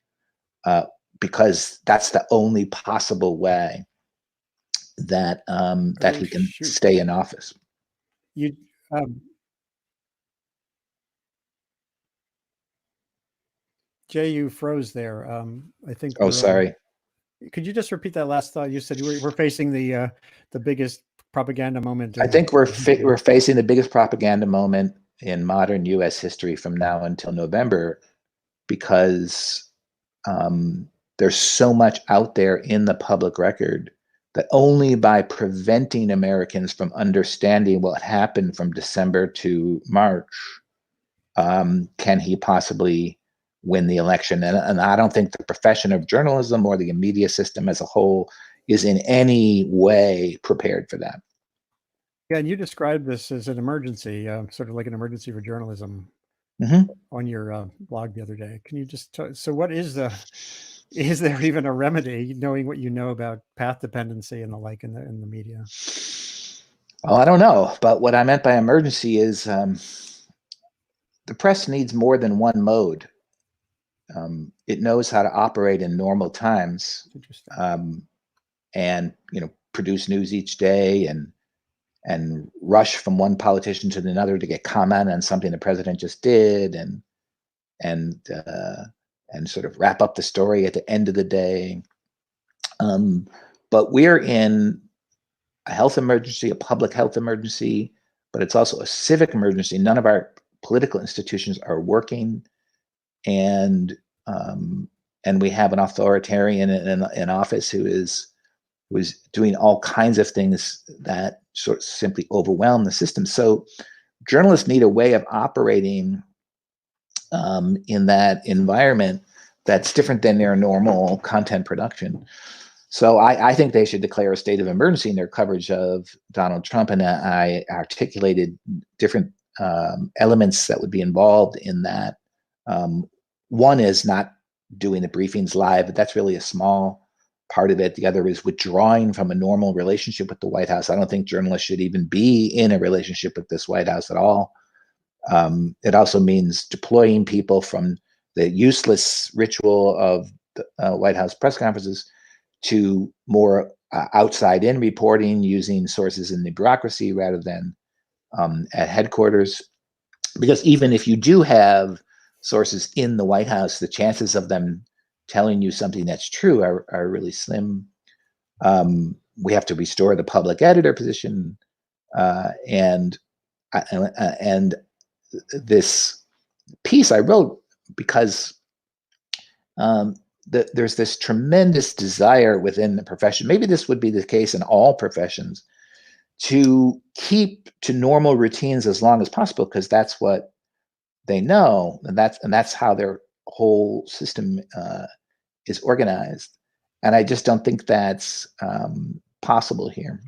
because that's the only possible way that he can stay in office. Jay, you froze there. I think. Oh, sorry. Could you just repeat that last thought? You said we're facing the biggest propaganda moment. I think we're facing the biggest propaganda moment in modern U.S. history from now until November, because there's so much out there in the public record that only by preventing Americans from understanding what happened from December to March can he possibly win the election. And I don't think the profession of journalism or the media system as a whole is in any way prepared for that. Yeah, and you described this as an emergency, sort of like an emergency for journalism on your blog the other day. Can you just so what is there even a remedy, knowing what you know about path dependency and the like in the media? Well, I don't know, but what I meant by emergency is the press needs more than one mode. It knows how to operate in normal times, and produce news each day and rush from one politician to another to get comment on something the president just did, and sort of wrap up the story at the end of the day. But we're in a health emergency, a public health emergency, but it's also a civic emergency. None of our political institutions are working, and we have an authoritarian in office who is doing all kinds of things that sort of simply overwhelm the system. So journalists need a way of operating in that environment that's different than their normal content production. So I think they should declare a state of emergency in their coverage of Donald Trump, and I articulated different elements that would be involved in that. One is not doing the briefings live, but that's really a small part of it. The other is withdrawing from a normal relationship with the White House. I don't think journalists should even be in a relationship with this White House at all. It also means deploying people from the useless ritual of the White House press conferences to more outside-in reporting using sources in the bureaucracy rather than at headquarters. Because even if you do have sources in the White House, the chances of them telling you something that's true are really slim. We have to restore the public editor position, and this piece I wrote because there's this tremendous desire within the profession. Maybe this would be the case in all professions, to keep to normal routines as long as possible because that's what they know, and that's how their whole system is organized. And I just don't think that's possible here.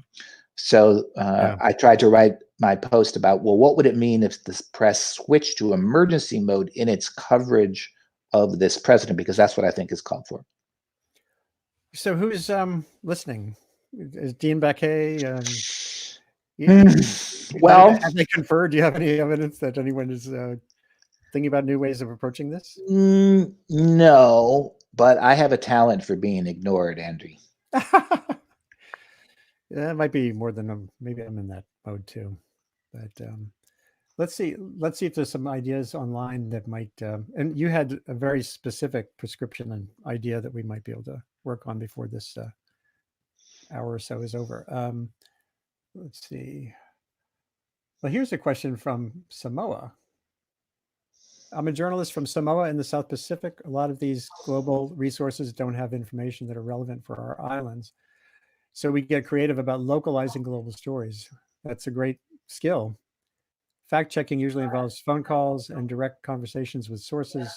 So I tried to write my post about, well, what would it mean if the press switched to emergency mode in its coverage of this president? Because that's what I think is called for. So who's listening? Is Dean Baquet? Well, have they conferred? Do you have any evidence that anyone is thinking about new ways of approaching this? No, but I have a talent for being ignored, Andrew. Yeah, it might be more than maybe I'm in that mode too. But let's see if there's some ideas online that might. And you had a very specific prescription and idea that we might be able to work on before this hour or so is over. Let's see. Well, here's a question from Samoa. I'm a journalist from Samoa in the South Pacific. A lot of these global resources don't have information that are relevant for our islands. So we get creative about localizing global stories. That's a great skill. Fact checking usually involves phone calls and direct conversations with sources.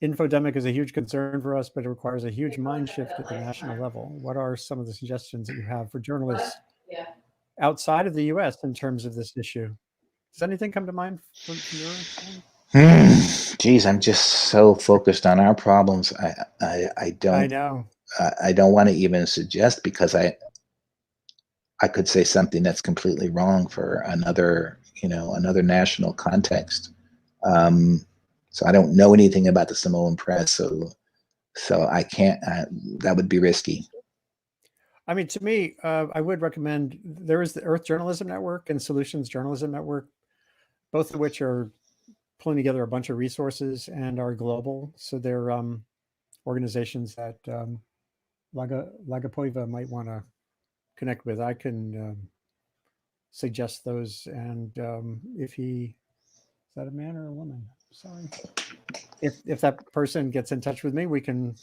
Infodemic is a huge concern for us, but it requires a huge mind shift at the national level. What are some of the suggestions that you have for journalists outside of the US in terms of this issue? Does anything come to mind from your end? Geez, I'm just so focused on our problems. I don't. I know. I don't want to even suggest, because I could say something that's completely wrong for another national context. So I don't know anything about the Samoan press, so I can't. That would be risky. I mean, to me, I would recommend, there is the Earth Journalism Network and Solutions Journalism Network, both of which are pulling together a bunch of resources and are global. So they're organizations that Lagapoiva might want to connect with. I can suggest those. And if is that a man or a woman? Sorry. If that person gets in touch with me,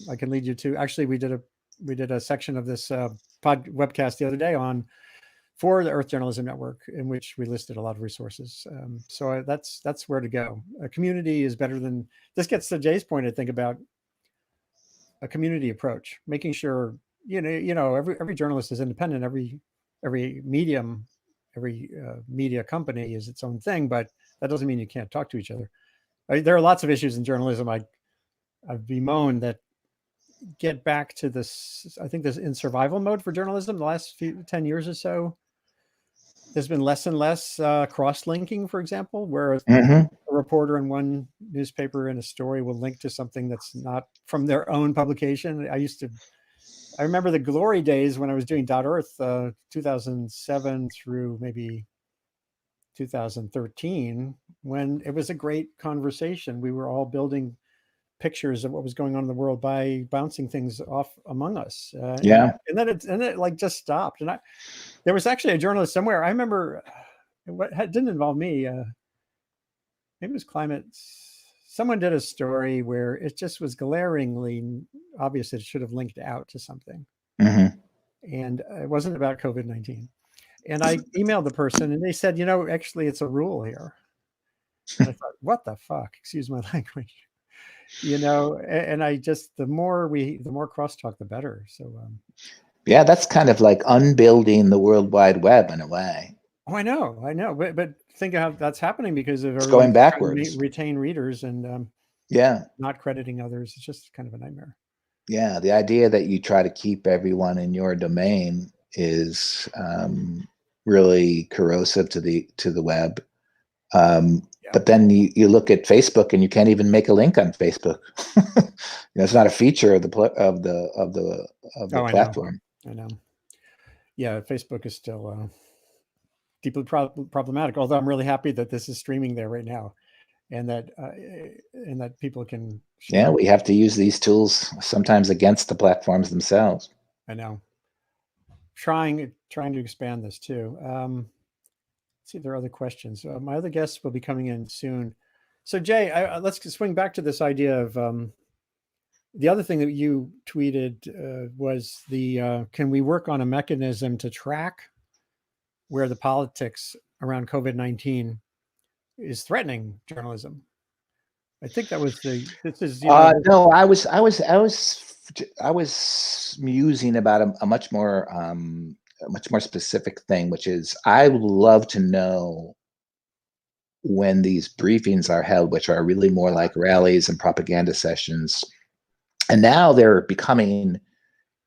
I can lead you to. Actually, we did a section of this webcast the other day for the Earth Journalism Network, in which we listed a lot of resources. So that's where to go. A community is better than. This gets to Jay's point, I think, about a community approach, making sure every journalist is independent. Every medium, every media company is its own thing, but that doesn't mean you can't talk to each other. There are lots of issues in journalism I've bemoaned that get back to this. I think this in survival mode for journalism the last 10 years or so. There's been less and less cross-linking, for example, where a reporter in one newspaper in a story will link to something that's not from their own publication. I remember the glory days when I was doing .earth, 2007 through maybe 2013, when it was a great conversation. We were all building pictures of what was going on in the world by bouncing things off among us. And then it like just stopped. And there was actually a journalist somewhere. I remember it didn't involve me. Maybe it was climate. Someone did a story where it just was glaringly obvious that it should have linked out to something. And it wasn't about COVID-19. And I emailed the person and they said, actually it's a rule here. And I thought, what the fuck? Excuse my language. And I just, the more crosstalk, the better. So, yeah, that's kind of like unbuilding the World Wide Web in a way. Oh, I know. But think of how that's happening because of it's going backwards. Retain readers and not crediting others. It's just kind of a nightmare. Yeah, the idea that you try to keep everyone in your domain is really corrosive to the web. But then you look at Facebook and you can't even make a link on Facebook. It's not a feature of the platform. I know. Yeah, Facebook is still deeply problematic. Although I'm really happy that this is streaming there right now, and that people can share. Yeah, we have to use these tools sometimes against the platforms themselves. I know. Trying to expand this too. Let's see if there are other questions. My other guests will be coming in soon. So Jay, let's swing back to this idea of the other thing that you tweeted was can we work on a mechanism to track where the politics around COVID-19 is threatening journalism? I think that was this is no, I was musing about a much more specific thing, which is I would love to know when these briefings are held, which are really more like rallies and propaganda sessions, and now they're becoming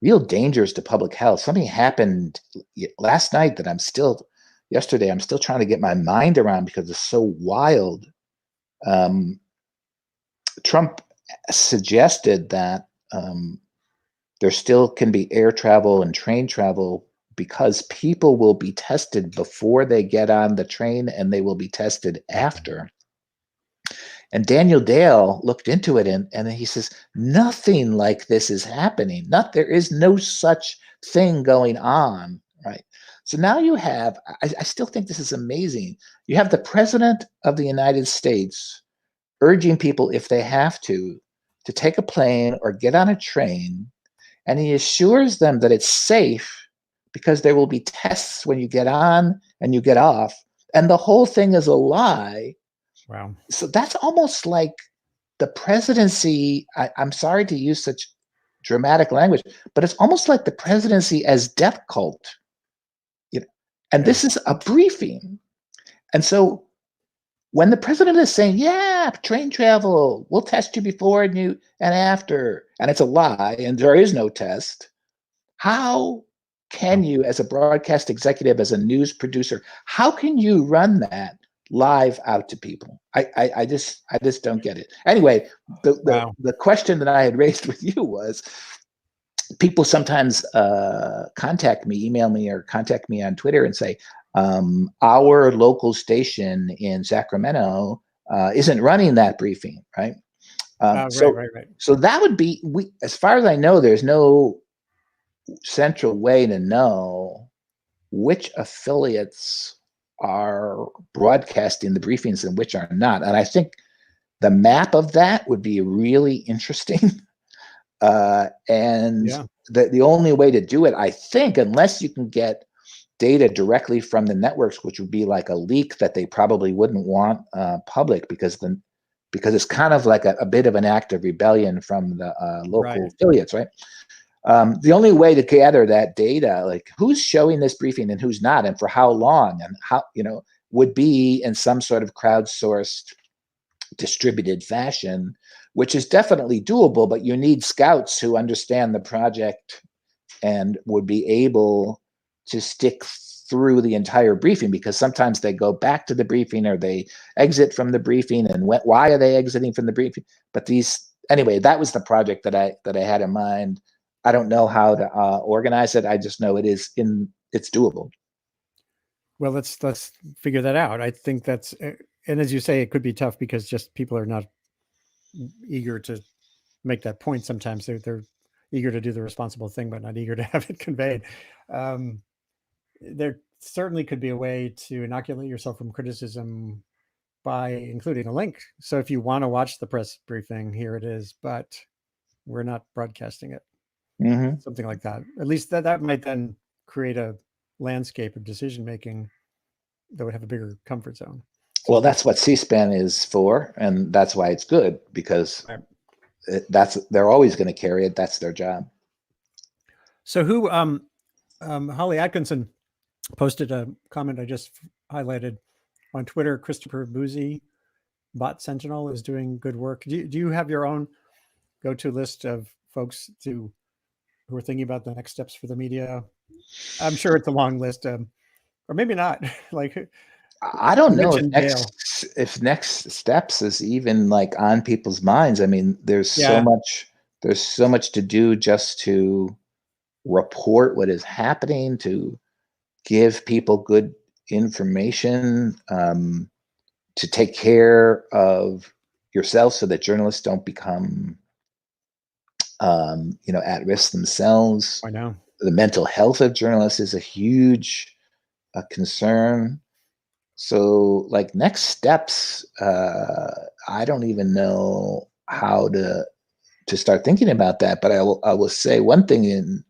real dangers to public health. Something happened last night that I'm still trying to get my mind around because it's so wild. Trump suggested that there still can be air travel and train travel because people will be tested before they get on the train and they will be tested after. And Daniel Dale looked into it and he says, nothing like this is happening. There is no such thing going on, right? So now you have, I still think this is amazing. You have the president of the United States urging people, if they have to take a plane or get on a train, and he assures them that it's safe because there will be tests when you get on and you get off, and the whole thing is a lie. Wow. So that's almost like the presidency. I'm sorry to use such dramatic language, but it's almost like the presidency as death cult. And this is a briefing. And so when the president is saying, yeah, train travel, we'll test you before and after, and it's a lie and there is no test, how can you, as a broadcast executive, as a news producer, how can you run that live out to people? I just don't get it. Anyway, the question that I had raised with you was, people sometimes email me or contact me on Twitter and say, our local station in Sacramento isn't running that briefing, right? Right. So that would be, as far as I know, there's no central way to know which affiliates are broadcasting the briefings and which are not. And I think the map of that would be really interesting. The only way to do it, I think, unless you can get data directly from the networks, which would be like a leak that they probably wouldn't want public, because it's kind of like a bit of an act of rebellion from the local affiliates, right? The only way to gather that data, like who's showing this briefing and who's not, and for how long, and how, would be in some sort of crowdsourced, distributed fashion, which is definitely doable, but you need scouts who understand the project and would be able to stick through the entire briefing, because sometimes they go back to the briefing or they exit from the briefing, and why are they exiting from the briefing? But anyway, that was the project that I had in mind. I don't know how to organize it. I just know it's doable. Well, let's figure that out. I think that's, and as you say, it could be tough because just people are not eager to make that point. Sometimes they're eager to do the responsible thing, but not eager to have it conveyed. There certainly could be a way to inoculate yourself from criticism by including a link. So if you want to watch the press briefing, here it is, but we're not broadcasting it. Mm-hmm. Something like that. At least that might then create a landscape of decision making that would have a bigger comfort zone. Well, that's what C-SPAN is for, and that's why it's good, because they're always going to carry it. That's their job. So who Holly Atkinson posted a comment I just highlighted on Twitter. Christopher Boozy, Bot Sentinel, is doing good work. Do you have your own go-to list of folks who are thinking about the next steps for the media? I'm sure it's a long list, or maybe not. Like I don't you know if mentioned Yale. next steps is even like on people's minds. I mean, Yeah, there's so much to do just to report what is happening, to give people good information, to take care of yourself so that journalists don't become at risk themselves. I know. The mental health of journalists is a huge concern. So, like next steps, I don't even know how to start thinking about that. But I will say one thing in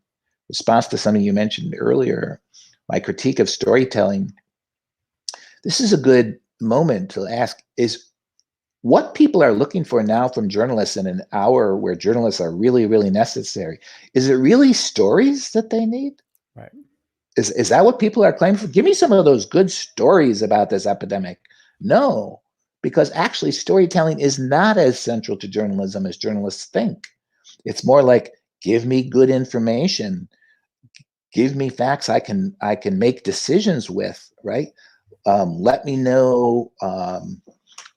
response to something you mentioned earlier, my critique of storytelling. This is a good moment to ask: is what people are looking for now from journalists in an hour where journalists are really, really necessary? Is it really stories that they need? Right. Is that what people are claiming for? Give me some of those good stories about this epidemic. No, because actually storytelling is not as central to journalism as journalists think. It's more like give me good information, give me facts I can make decisions with, right? Let me know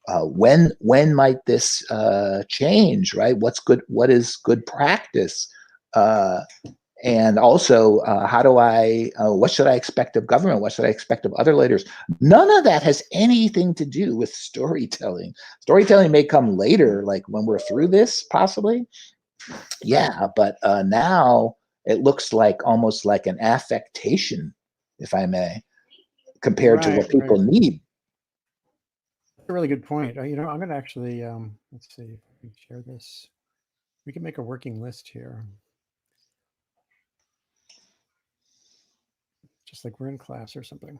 when might this change, right? What's good? What is good practice? Uh, and also, how do what should I expect of government? What should I expect of other leaders? None of that has anything to do with storytelling. Storytelling may come later, like when we're through this, possibly. Yeah, but now it looks like almost like an affectation, if I may, compared to Right. what Right. people need. That's a really good point. I'm going to actually, let's see if we can share this. We can make a working list here, just like we're in class or something.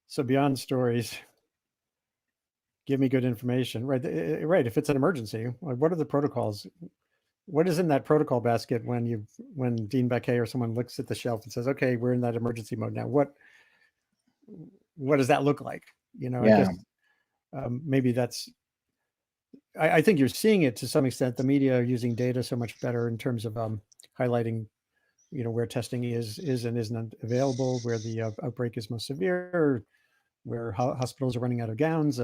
So beyond stories, give me good information. Right. Right. If it's an emergency, like what are the protocols? What is in that protocol basket when Dean Baquet or someone looks at the shelf and says, "Okay, we're in that emergency mode now." What does that look like? I Yeah. guess maybe that's. I think you're seeing it to some extent. The media are using data so much better in terms of highlighting, where testing is and isn't available, where the outbreak is most severe, where hospitals are running out of gowns.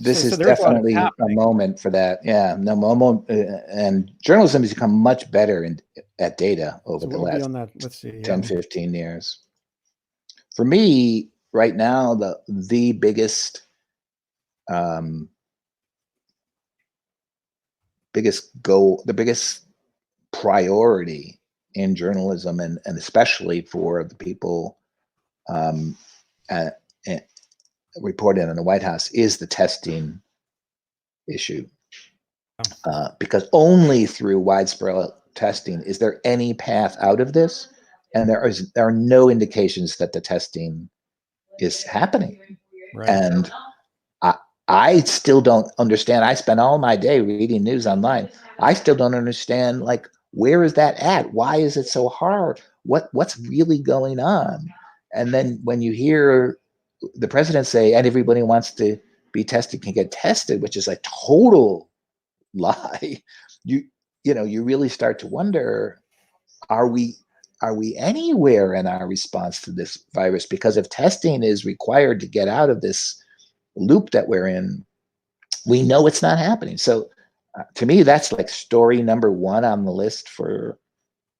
This So is there's a lot definitely a happening. moment for that. Yeah, no moment, and journalism has become much better at data over So the what would be last on that? Let's see. 10, 15 years. For me, right now, the um, biggest goal, the biggest priority in journalism, and especially for the people um, at, reported in the White House, is the testing issue. Oh, Because only through widespread testing is there any path out of this, and there are no indications that the testing is happening. right. And I I still don't understand. I spend all my day reading news online. I still don't understand, like, where is that at? Why is it so hard? What's really going on? And then when you hear the president say, and everybody wants to be tested can get tested, which is a total lie, you you really start to wonder, are we anywhere in our response to this virus? Because if testing is required to get out of this loop that we're in, we know it's not happening. So to me, that's like story number one on the list for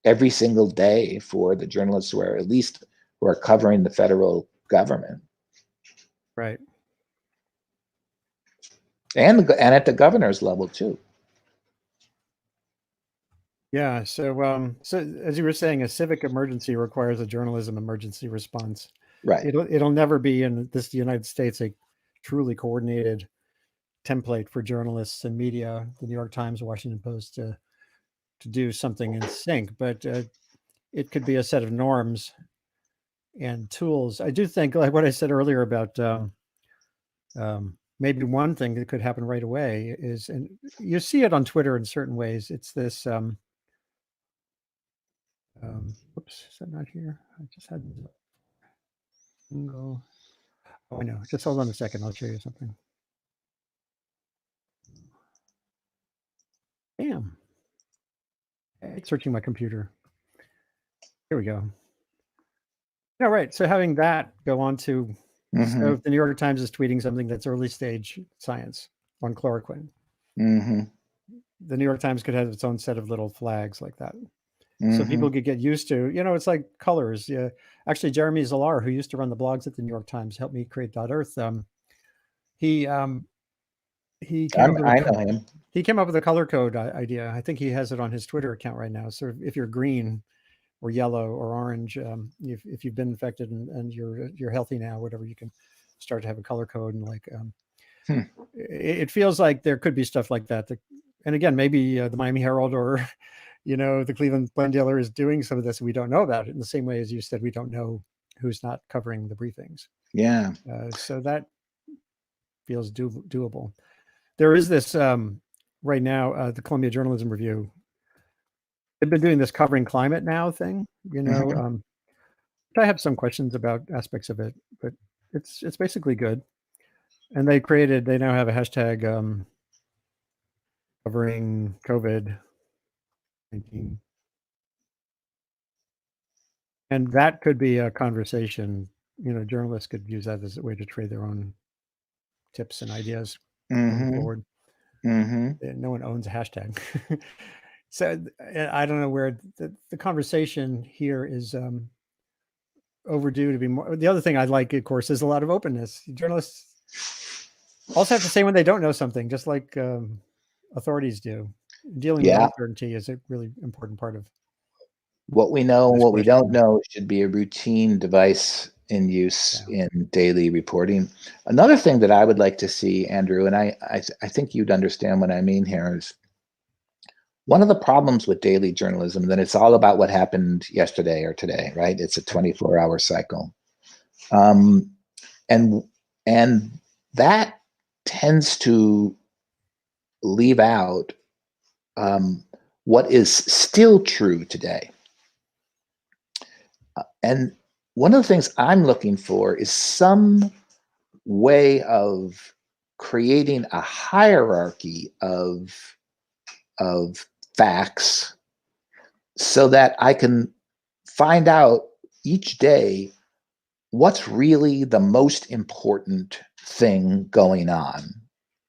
every single day for the journalists who are, at least, who are covering the federal government, Right. and at the governor's level too. Yeah. So as you were saying, a civic emergency requires a journalism emergency response. Right. It'll never be in the United States a truly coordinated template for journalists and media, the New York Times, Washington Post, to do something in sync, but it could be a set of norms and tools. I do think, like what I said earlier about maybe one thing that could happen right away is, and you see it on Twitter in certain ways. It's this. Whoops, is that not here? I just had single. Oh, I know. Just hold on a second. I'll show you something. Damn. Searching my computer. Here we go. Yeah, right. So having that go on to, so if the New York Times is tweeting something that's early stage science on chloroquine, the New York Times could have its own set of little flags like that. So people could get used to, it's like colors. Yeah. Actually, Jeremy Zallar, who used to run the blogs at the New York Times, helped me create .earth. He came up with I know him. He came up with a color code idea. I think he has it on his Twitter account right now. So if you're green or yellow or orange, if you've been infected and you're healthy now, whatever, you can start to have a color code. And like, it feels like there could be stuff like that. And again, maybe the Miami Herald or, the Cleveland Plain Dealer is doing some of this. We don't know about it in the same way as you said, we don't know who's not covering the briefings. Yeah. So that feels doable. There is this right now, the Columbia Journalism Review. They've been doing this covering climate now thing, I have some questions about aspects of it, but it's basically good. And they now have a hashtag covering COVID-19. And that could be a conversation, journalists could use that as a way to trade their own tips and ideas going forward. No one owns a hashtag. So I don't know where the conversation here is overdue to be more. The other thing I like, of course, is a lot of openness. Journalists also have to say when they don't know something, just like authorities do. Dealing with uncertainty is a really important part of what we know. What we don't know should be a routine device in use in daily reporting. Another thing that I would like to see, Andrew, and I think you'd understand what I mean here, is one of the problems with daily journalism that it's all about what happened yesterday or today, right? It's a 24-hour cycle. And that tends to leave out what is still true today. And one of the things I'm looking for is some way of creating a hierarchy of facts so that I can find out each day what's really the most important thing going on.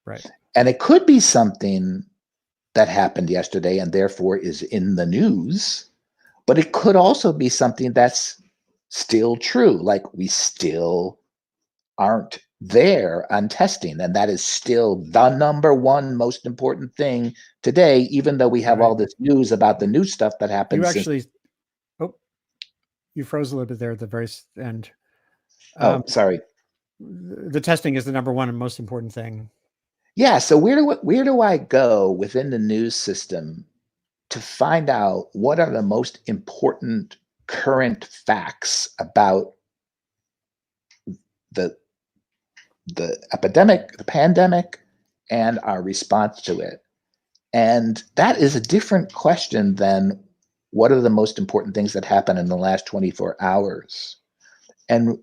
Right. And it could be something that happened yesterday and therefore is in the news, but it could also be something that's still true, like we still aren't there on testing, and that is still the number one most important thing today, even though we have all this news about the new stuff that happens. You actually, you froze a little bit there at the very end. Sorry. The testing is the number one and most important thing. Yeah. So where do I go within the news system to find out what are the most important current facts about the epidemic, the pandemic, and our response to it? And that is a different question than what are the most important things that happen in the last 24 hours. And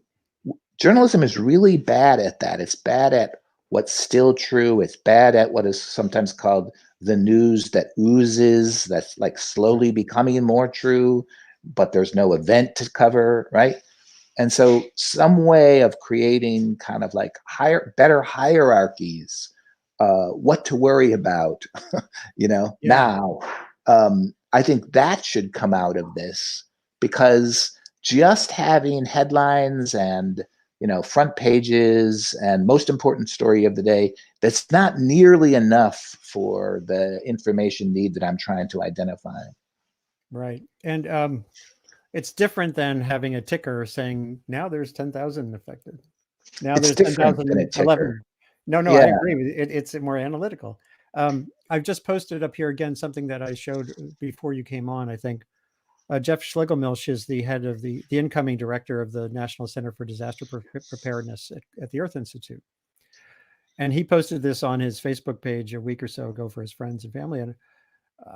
journalism is really bad at that. It's bad at what's still true. It's bad at what is sometimes called the news that oozes, that's like slowly becoming more true, but there's no event to cover, right? And so some way of creating kind of like better hierarchies, what to worry about, now. I think that should come out of this, because just having headlines and front pages and most important story of the day, that's not nearly enough for the information need that I'm trying to identify. Right. And it's different than having a ticker saying now there's 10,000 affected. Now it's there's 10,011. No, I agree with it. It's more analytical. I've just posted up here again something that I showed before you came on, I think. Jeff Schlegelmilch is the head of the incoming director of the National Center for Disaster Preparedness at the Earth Institute. And he posted this on his Facebook page a week or so ago for his friends and family. And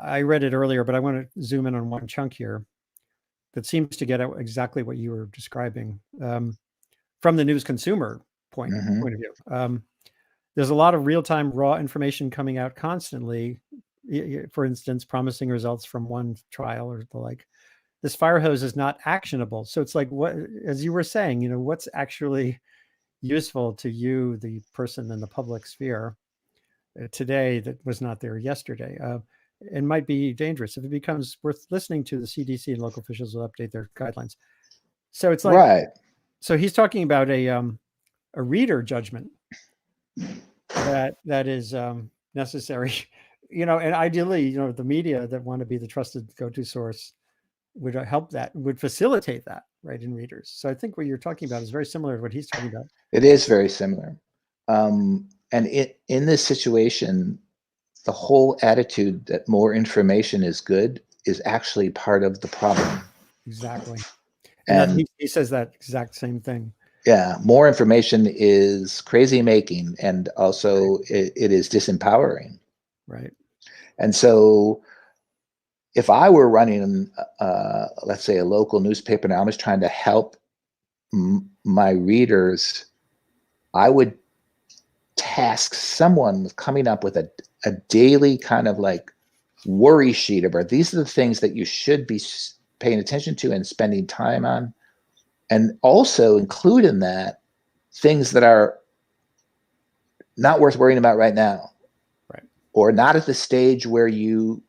I read it earlier, but I want to zoom in on one chunk here that seems to get at exactly what you were describing from the news consumer point of view. There's a lot of real-time raw information coming out constantly, for instance, promising results from one trial or the like. This fire hose is not actionable. So it's like, what, as you were saying, what's actually useful to you, the person in the public sphere today that was not there yesterday. It might be dangerous if it becomes worth listening to. The CDC and local officials will update their guidelines. So it's like, right. So he's talking about a reader judgment that is necessary, and ideally, the media that want to be the trusted go-to source would help that, would facilitate that, right, in readers. So I think what you're talking about is very similar to what he's talking about. It is very similar. And in this situation, the whole attitude that more information is good is actually part of the problem. Exactly. And he says that exact same thing. Yeah, more information is crazy making, and also it is disempowering. Right. And so if I were running, let's say, a local newspaper, and I was trying to help my readers, I would task someone with coming up with a daily kind of like worry sheet about these are the things that you should be paying attention to and spending time on, and also include in that things that are not worth worrying about right now, right, or not at the stage where you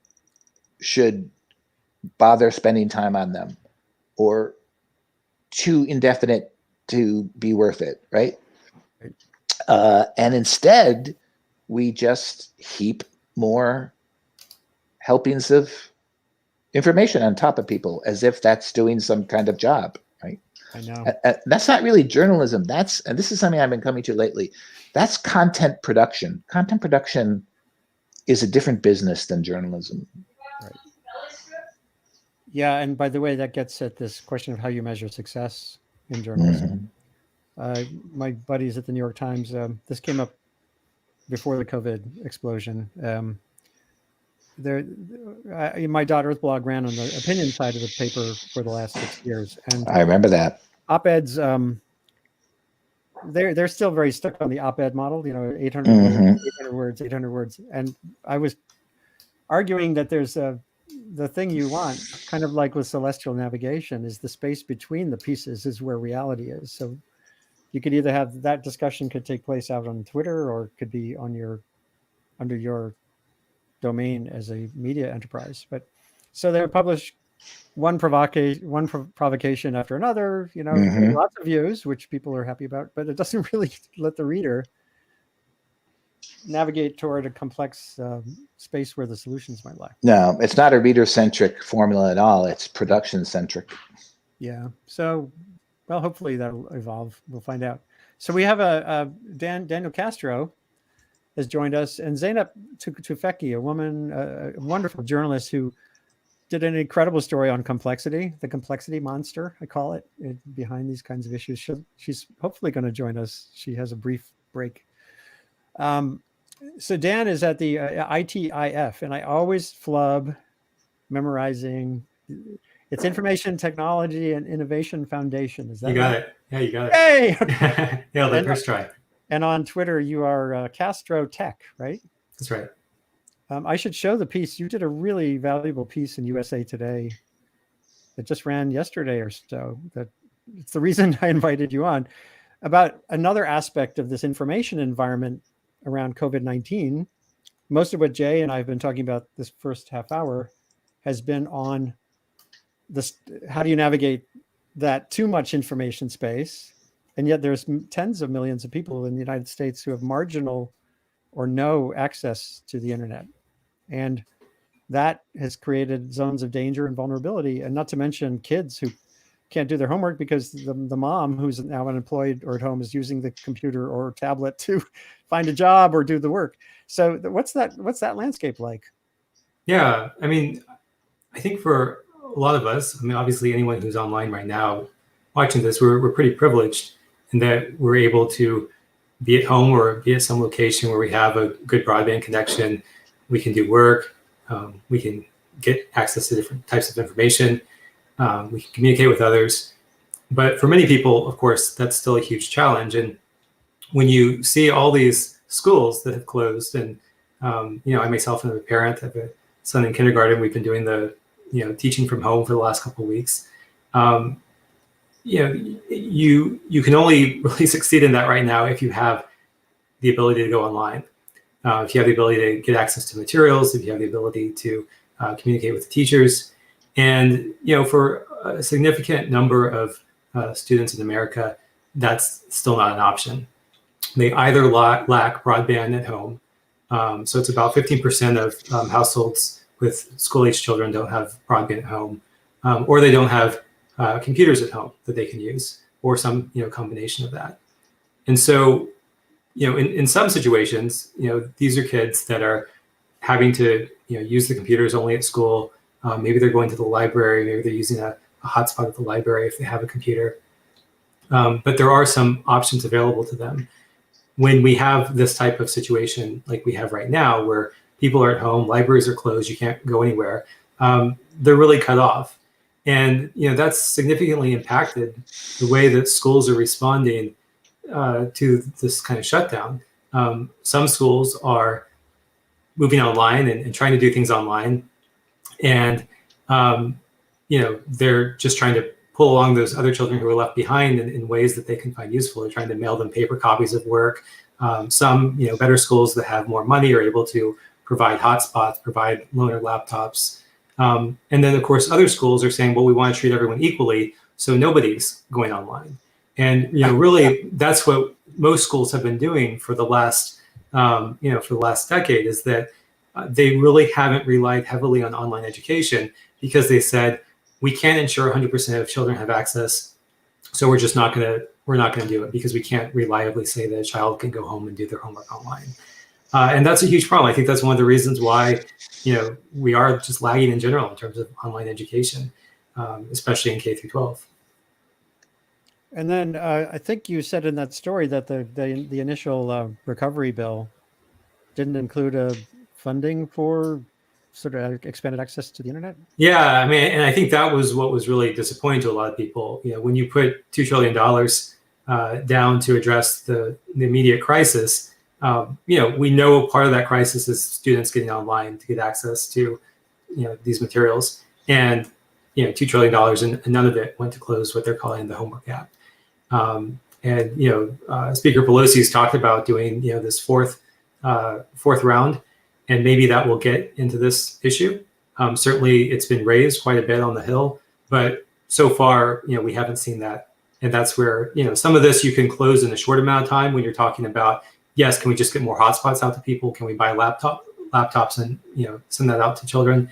should bother spending time on them, or too indefinite to be worth it, right? And instead, we just heap more helpings of information on top of people as if that's doing some kind of job, right? I know. That's not really journalism. And this is something I've been coming to lately. That's content production. Content production is a different business than journalism. Right. Yeah, and by the way, that gets at this question of how you measure success in journalism. My buddies at the New York Times, this came up before the COVID explosion. My daughter's blog ran on the opinion side of the paper for the last 6 years, and I remember that. Op-eds, they're still very stuck on the op-ed model. 800 words, 800 words, and I was arguing that there's the thing you want, kind of like with celestial navigation, is the space between the pieces is where reality is. So you could either have that discussion could take place out on Twitter, or it could be on under your domain as a media enterprise. But so they would publish one provocation after another, lots of views, which people are happy about, but it doesn't really let the reader navigate toward a complex space where the solutions might lie. No, it's not a reader-centric formula at all. It's production-centric. Yeah. So, well, hopefully that'll evolve. We'll find out. So we have Daniel Castro has joined us, and Zeynep Tufecki, a woman, a wonderful journalist who did an incredible story on complexity, the complexity monster, I call it, behind these kinds of issues. She's hopefully going to join us. She has a brief break. So Dan is at the ITIF, and I always flub memorizing. It's Information Technology and Innovation Foundation. Is that you got right? it? Yeah, you got it. Hey! Yeah, the first try. And on Twitter, you are Castro Tech, right? That's right. I should show the piece. You did a really valuable piece in USA Today that just ran yesterday or so. It's the reason I invited you on, about another aspect of this information environment around COVID-19. Most of what Jay and I have been talking about this first half hour has been on this: how do you navigate that too much information space? And yet there's tens of millions of people in the United States who have marginal or no access to the internet. And that has created zones of danger and vulnerability, and not to mention kids who can't do their homework because the mom, who's now unemployed or at home, is using the computer or tablet to find a job or do the work. So what's that landscape like? Yeah, I mean, I think for a lot of us, I mean, obviously anyone who's online right now watching this, we're pretty privileged in that we're able to be at home or be at some location where we have a good broadband connection. We can do work. We can get access to different types of information. We can communicate with others. But for many people, of course, that's still a huge challenge. And when you see all these schools that have closed and I myself am a parent. I have a son in kindergarten. We've been doing the teaching from home for the last couple of weeks. You can only really succeed in that right now if you have the ability to go online, if you have the ability to get access to materials, if you have the ability to communicate with the teachers. And for a significant number of students in America, that's still not an option. They either lack broadband at home. So it's about 15% of households with school-age children don't have broadband at home, or they don't have computers at home that they can use, or some combination of that. And so, in some situations, these are kids that are having to use the computers only at school. Maybe they're going to the library. Maybe they're using a hotspot at the library if they have a computer. But there are some options available to them. When we have this type of situation like we have right now, where people are at home, libraries are closed, you can't go anywhere, they're really cut off. And that's significantly impacted the way that schools are responding to this kind of shutdown. Some schools are moving online and trying to do things online. And, they're just trying to pull along those other children who are left behind in ways that they can find useful. They're trying to mail them paper copies of work. Some, better schools that have more money are able to provide hotspots, provide loaner laptops. And then, of course, other schools are saying, well, we want to treat everyone equally, so nobody's going online. And, really, that's what most schools have been doing for the last, decade, is that they really haven't relied heavily on online education, because they said, we can't ensure 100% of children have access, so we're just not going to do it, because we can't reliably say that a child can go home and do their homework online. And that's a huge problem. I think that's one of the reasons why, we are just lagging in general in terms of online education, especially in K through 12. And then I think you said in that story that the initial recovery bill didn't include funding for sort of expanded access to the internet. Yeah, I mean, and I think that was what was really disappointing to a lot of people. When you put $2 trillion down to address the immediate crisis, we know part of that crisis is students getting online to get access to these materials, and $2 trillion and none of it went to close what they're calling the homework gap. And Speaker Pelosi's talked about doing this fourth round, and maybe that will get into this issue. Certainly, it's been raised quite a bit on the Hill, but so far, we haven't seen that. And that's where some of this you can close in a short amount of time when you're talking about, yes, can we just get more hotspots out to people? Can we buy laptops and send that out to children?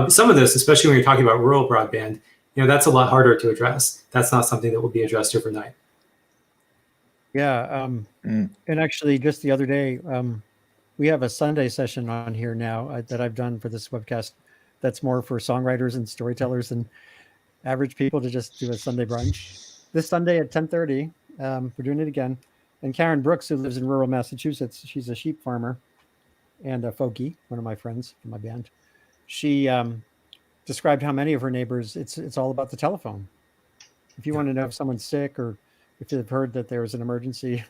Some of this, especially when you're talking about rural broadband, that's a lot harder to address. That's not something that will be addressed overnight. Yeah, and actually, just the other day, we have a Sunday session on here now that I've done for this webcast. That's more for songwriters and storytellers and average people to just do a Sunday brunch. This Sunday at 10:30, we're doing it again. And Karen Brooks, who lives in rural Massachusetts, she's a sheep farmer and a folkie, one of my friends in my band. She described how many of her neighbors, it's all about the telephone. If you want to know if someone's sick, or if you've heard that there's an emergency,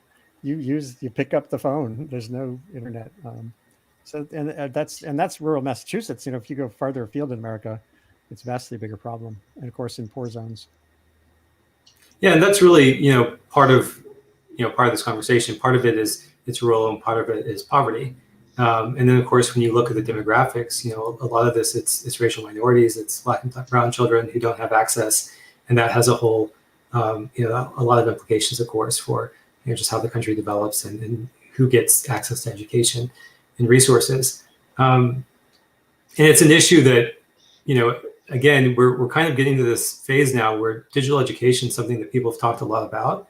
you pick up the phone. There's no internet. That's rural Massachusetts. If you go farther afield in America, it's a vastly bigger problem. And of course, in poor zones. Yeah, and that's really part of this conversation. Part of it is it's rural, and part of it is poverty. And then, of course, when you look at the demographics, a lot of this it's racial minorities, it's Black and brown children who don't have access, and that has a whole a lot of implications, of course, for just how the country develops and who gets access to education and resources. And it's an issue that again, we're kind of getting to this phase now where digital education is something that people have talked a lot about,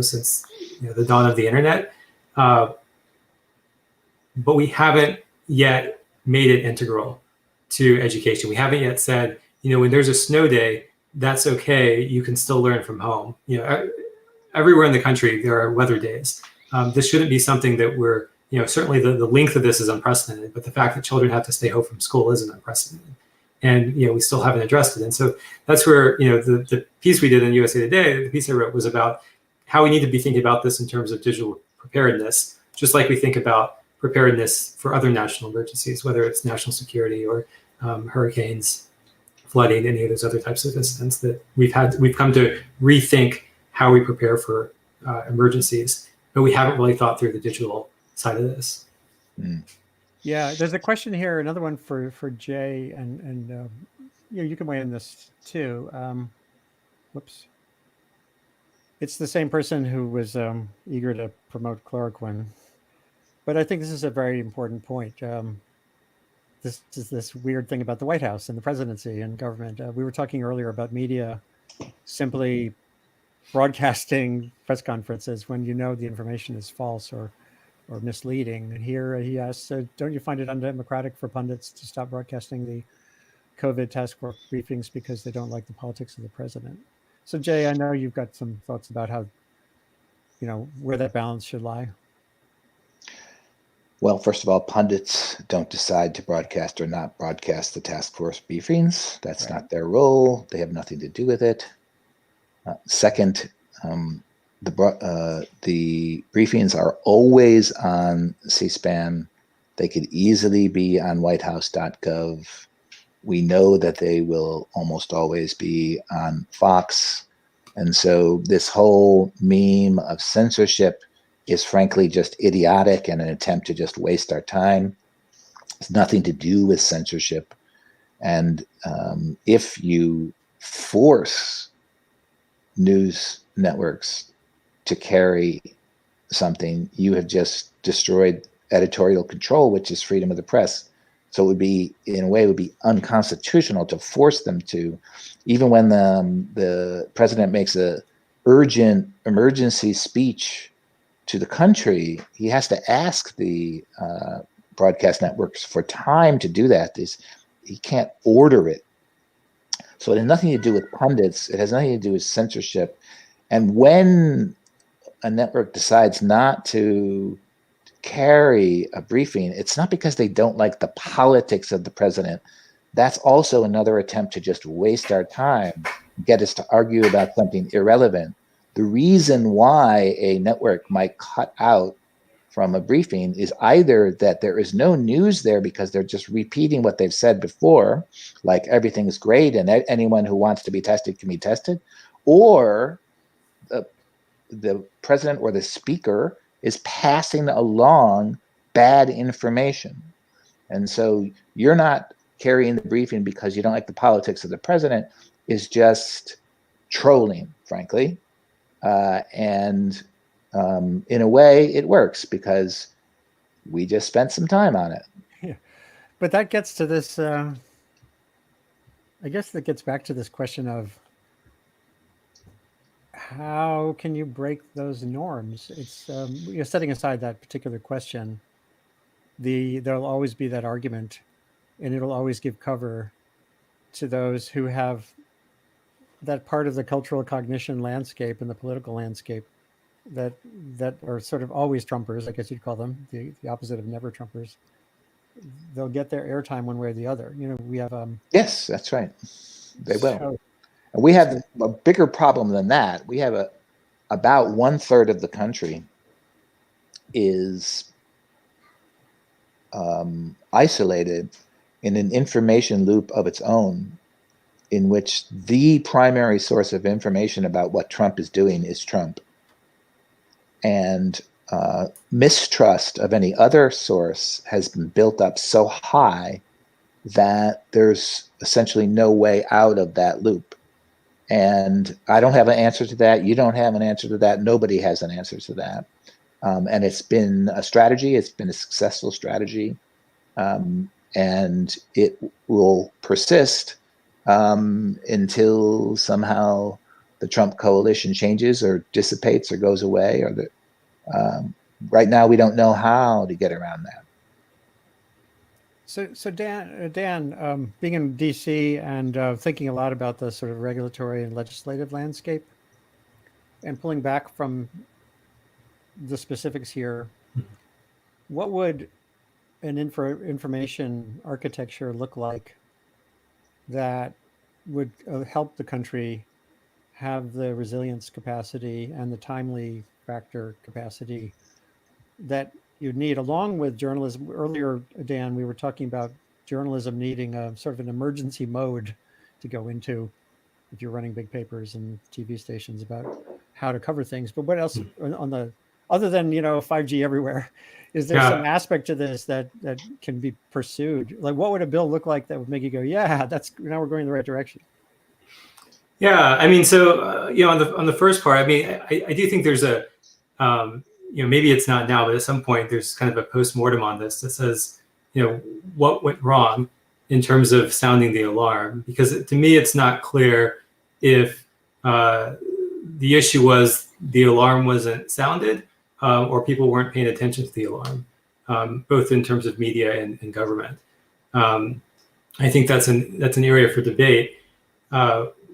since the dawn of the internet. But we haven't yet made it integral to education. We haven't yet said, when there's a snow day, that's okay. You can still learn from home. Everywhere in the country, there are weather days. This shouldn't be something that we're, certainly the length of this is unprecedented, but the fact that children have to stay home from school isn't unprecedented. And, we still haven't addressed it. And so that's where, the piece we did in USA Today, the piece I wrote, was about how we need to be thinking about this in terms of digital preparedness, just like we think about preparedness for other national emergencies, whether it's national security or hurricanes, flooding, any of those other types of incidents that we've come to rethink how we prepare for emergencies, but we haven't really thought through the digital side of this. Yeah, there's a question here, another one for Jay, and you can weigh in this too. Whoops. It's the same person who was eager to promote chloroquine, but I think this is a very important point. This is this weird thing about the White House and the presidency and government. We were talking earlier about media simply broadcasting press conferences when you know the information is false or misleading. And here he asks, don't you find it undemocratic for pundits to stop broadcasting the COVID task force briefings because they don't like the politics of the president? So Jay, I know you've got some thoughts about how, where that balance should lie. Well, first of all, pundits don't decide to broadcast or not broadcast the task force briefings. That's not their role. They have nothing to do with it. Second, the briefings are always on C-SPAN. They could easily be on whitehouse.gov. We know that they will almost always be on Fox. And so this whole meme of censorship is frankly just idiotic and an attempt to just waste our time. It's nothing to do with censorship. And if you force news networks to carry something, you have just destroyed editorial control, which is freedom of the press. So it would be, in a way, it would be unconstitutional to force them to, even when the president makes a urgent emergency speech to the country, he has to ask the broadcast networks for time to do that. He can't order it. So it has nothing to do with pundits. It has nothing to do with censorship. And when a network decides not to carry a briefing, it's not because they don't like the politics of the president. That's also another attempt to just waste our time, get us to argue about something irrelevant. The reason why a network might cut out from a briefing is either that there is no news there because they're just repeating what they've said before, like everything is great and anyone who wants to be tested can be tested, or the president or the speaker is passing along bad information. And so you're not carrying the briefing because you don't like the politics of the president, is just trolling, frankly. And in a way, it works because we just spent some time on it. Yeah. But that gets to this, I guess that gets back to this question of how can you break those norms? It's you're setting aside that particular question. There'll always be that argument, and it'll always give cover to those who have that part of the cultural cognition landscape and the political landscape that are sort of always Trumpers, I guess you'd call them, the opposite of never Trumpers. They'll get their airtime one way or the other. We have yes, that's right. They will. And we have a bigger problem than that. We have about 1/3 of the country is isolated in an information loop of its own, in which the primary source of information about what Trump is doing is Trump. And mistrust of any other source has been built up so high that there's essentially no way out of that loop. And I don't have an answer to that. You don't have an answer to that. Nobody has an answer to that. And it's been a strategy. It's been a successful strategy. And it will persist until somehow the Trump coalition changes or dissipates or goes away. Or right now, we don't know how to get around that. So Dan, being in DC and thinking a lot about the sort of regulatory and legislative landscape, and pulling back from the specifics here, what would an information architecture look like that would help the country have the resilience capacity and the timely factor capacity that you'd need, along with journalism. Earlier, Dan, we were talking about journalism needing a sort of an emergency mode to go into if you're running big papers and TV stations about how to cover things. But what else on the, other than 5G everywhere, is there some aspect to this that can be pursued? Like, what would a bill look like that would make you go, yeah, that's, now we're going in the right direction? Yeah, I mean, so on the first part, I mean, I do think there's a maybe it's not now, but at some point there's kind of a post-mortem on this that says, what went wrong in terms of sounding the alarm, because to me it's not clear if the issue was the alarm wasn't sounded or people weren't paying attention to the alarm, both in terms of media and government. I think that's an area for debate.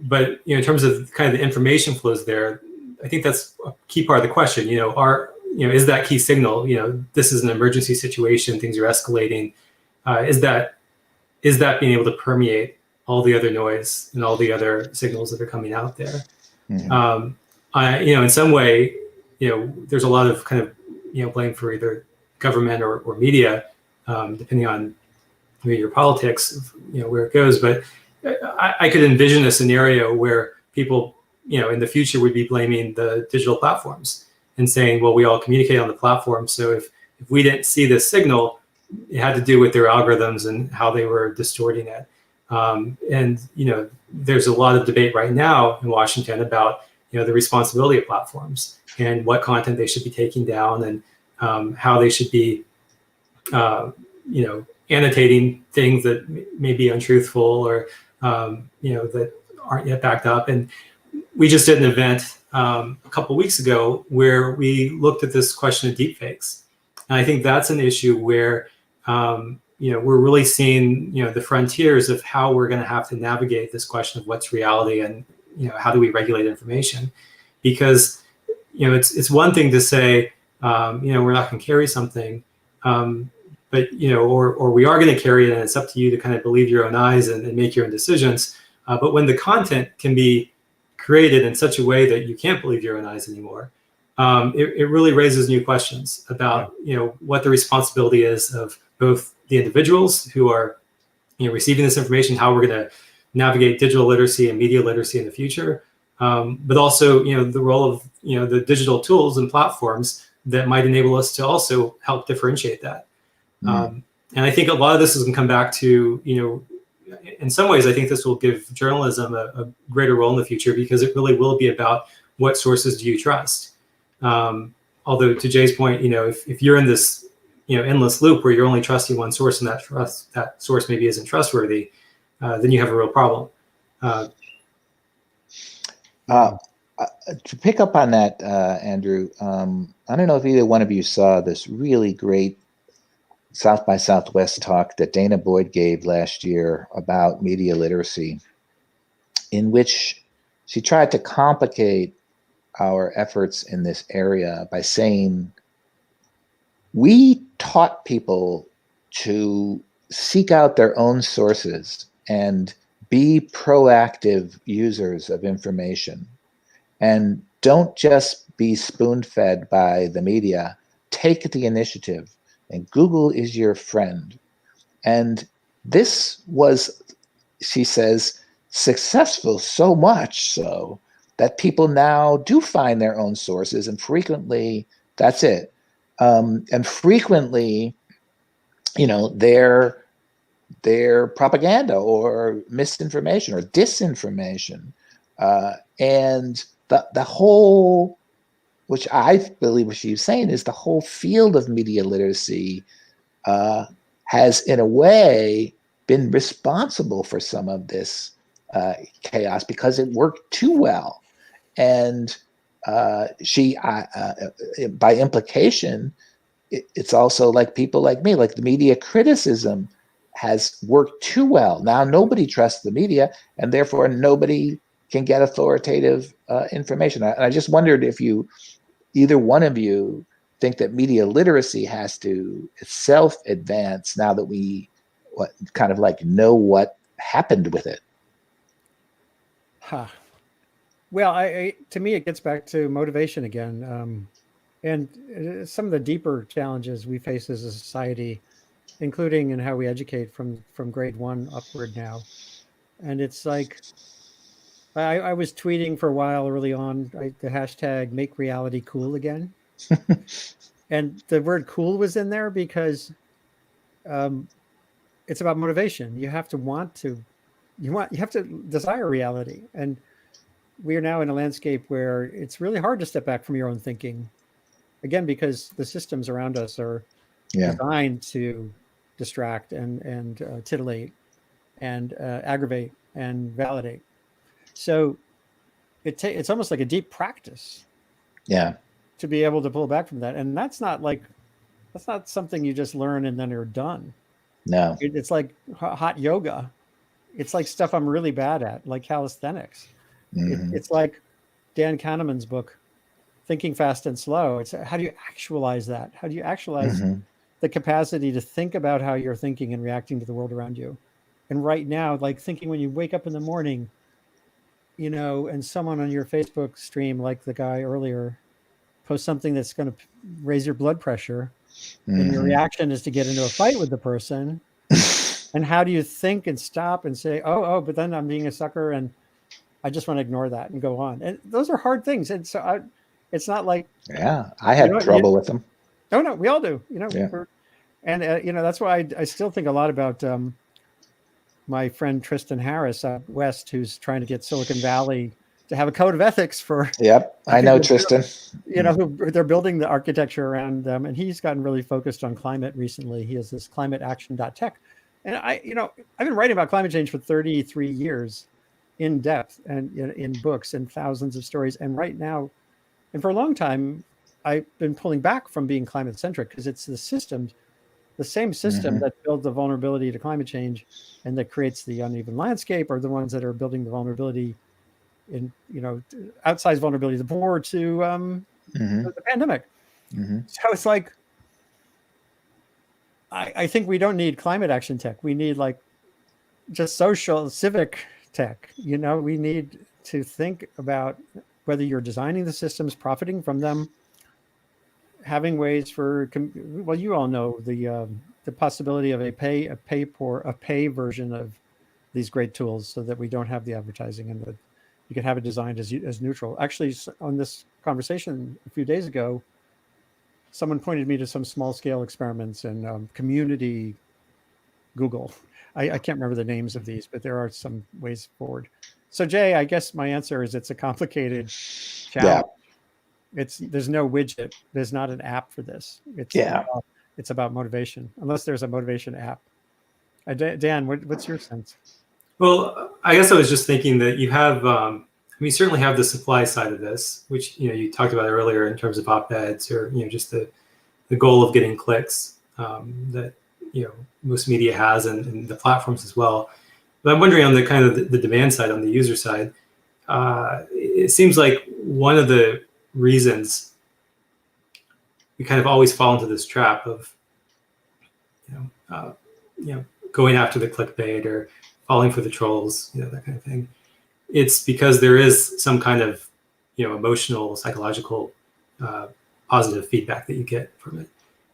But in terms of kind of the information flows there, I think that's a key part of the question. Is that key signal? This is an emergency situation; things are escalating. Is that being able to permeate all the other noise and all the other signals that are coming out there? Mm-hmm. In some way, there's a lot of kind of blame for either government or media, depending on your politics, where it goes. But I could envision a scenario where people, in the future would be blaming the digital platforms and saying, well, we all communicate on the platform. So if we didn't see this signal, it had to do with their algorithms and how they were distorting it. And there's a lot of debate right now in Washington about, the responsibility of platforms and what content they should be taking down and how they should be, annotating things that may be untruthful or that aren't yet backed up. And we just did an event a couple of weeks ago where we looked at this question of deepfakes, and I think that's an issue where we're really seeing the frontiers of how we're going to have to navigate this question of what's reality and how do we regulate information, because it's one thing to say we're not going to carry something. But or we are going to carry it, and it's up to you to kind of believe your own eyes and make your own decisions. But when the content can be created in such a way that you can't believe your own eyes anymore, it really raises new questions about what the responsibility is of both the individuals who are receiving this information, how we're going to navigate digital literacy and media literacy in the future, but also the role of the digital tools and platforms that might enable us to also help differentiate that. And I think a lot of this is going to come back to, in some ways, I think this will give journalism a greater role in the future, because it really will be about what sources do you trust. Although to Jay's point, if you're in this, endless loop where you're only trusting one source and that source maybe isn't trustworthy, then you have a real problem. To pick up on that, Andrew, I don't know if either one of you saw this really great South by Southwest talk that Dana Boyd gave last year about media literacy, in which she tried to complicate our efforts in this area by saying, we taught people to seek out their own sources and be proactive users of information, and don't just be spoon-fed by the media. Take the initiative. And Google is your friend. And this was, she says, successful, so much so that people now do find their own sources, and frequently that's it. And frequently, their propaganda or misinformation or disinformation. And the whole, which I believe what she's saying is the whole field of media literacy has, in a way, been responsible for some of this chaos because it worked too well. And she, by implication, it's also like people like me, like the media criticism has worked too well. Now nobody trusts the media, and therefore nobody can get authoritative information. I just wondered if either one of you think that media literacy has to itself advance now that we kind of like know what happened with it. Well, to me, it gets back to motivation again. And some of the deeper challenges we face as a society, including in how we educate from grade 1 upward now. And it's like, I was tweeting for a while early on, the hashtag make reality cool again. And the word cool was in there because it's about motivation. You have to want to, you have to desire reality. And we are now in a landscape where it's really hard to step back from your own thinking. Again, because the systems around us are designed to distract and titillate and aggravate and validate. So it's almost like a deep practice. Yeah. To be able to pull back from that. And that's not something you just learn and then you're done. No. It's like hot yoga. It's like stuff I'm really bad at, like calisthenics. Mm-hmm. It's like Dan Kahneman's book, Thinking Fast and Slow. It's how do you actualize that? How do you actualize the capacity to think about how you're thinking and reacting to the world around you? And right now, like thinking when you wake up in the morning, you know, and someone on your Facebook stream, like the guy earlier, post something that's going to raise your blood pressure, and your reaction is to get into a fight with the person. And how do you think and stop and say, oh, but then I'm being a sucker and I just want to ignore that and go on. And those are hard things. And so it's not like, I had trouble with them. No, we all do, you know, and you know, that's why I still think a lot about my friend Tristan Harris out west, who's trying to get Silicon Valley to have a code of ethics for. Yep, I know Tristan. You know, who they're building the architecture around them, and he's gotten really focused on climate recently. He has this climateaction.tech, and I've been writing about climate change for 33 years, in depth and in books and thousands of stories. And right now, and for a long time, I've been pulling back from being climate centric because it's the same system that builds the vulnerability to climate change and that creates the uneven landscape are the ones that are building the vulnerability in, you know, outsized vulnerability to the poor, to the pandemic. So it's like, I think we don't need climate action tech. We need like just social civic tech. You know, we need to think about whether you're designing the systems, profiting from them, having ways for, well, you all know the possibility of a pay version of these great tools, so that we don't have the advertising and that you can have it designed as neutral. Actually, on this conversation a few days ago, someone pointed me to some small scale experiments in community Google. I can't remember the names of these, but there are some ways forward. So Jay, I guess my answer is it's a complicated challenge. There's no widget. There's not an app for this. It's about motivation, unless there's a motivation app. Dan, what's your sense? Well, I guess I was just thinking that you have, we certainly have the supply side of this, which, you know, you talked about earlier in terms of op-eds, or, you know, just the goal of getting clicks that, you know, most media has, and the platforms as well. But I'm wondering on the kind of the demand side, on the user side, it seems like one of the reasons we kind of always fall into this trap of, going after the clickbait or falling for the trolls, you know, that kind of thing. It's because there is some kind of, you know, emotional, psychological, positive feedback that you get from it.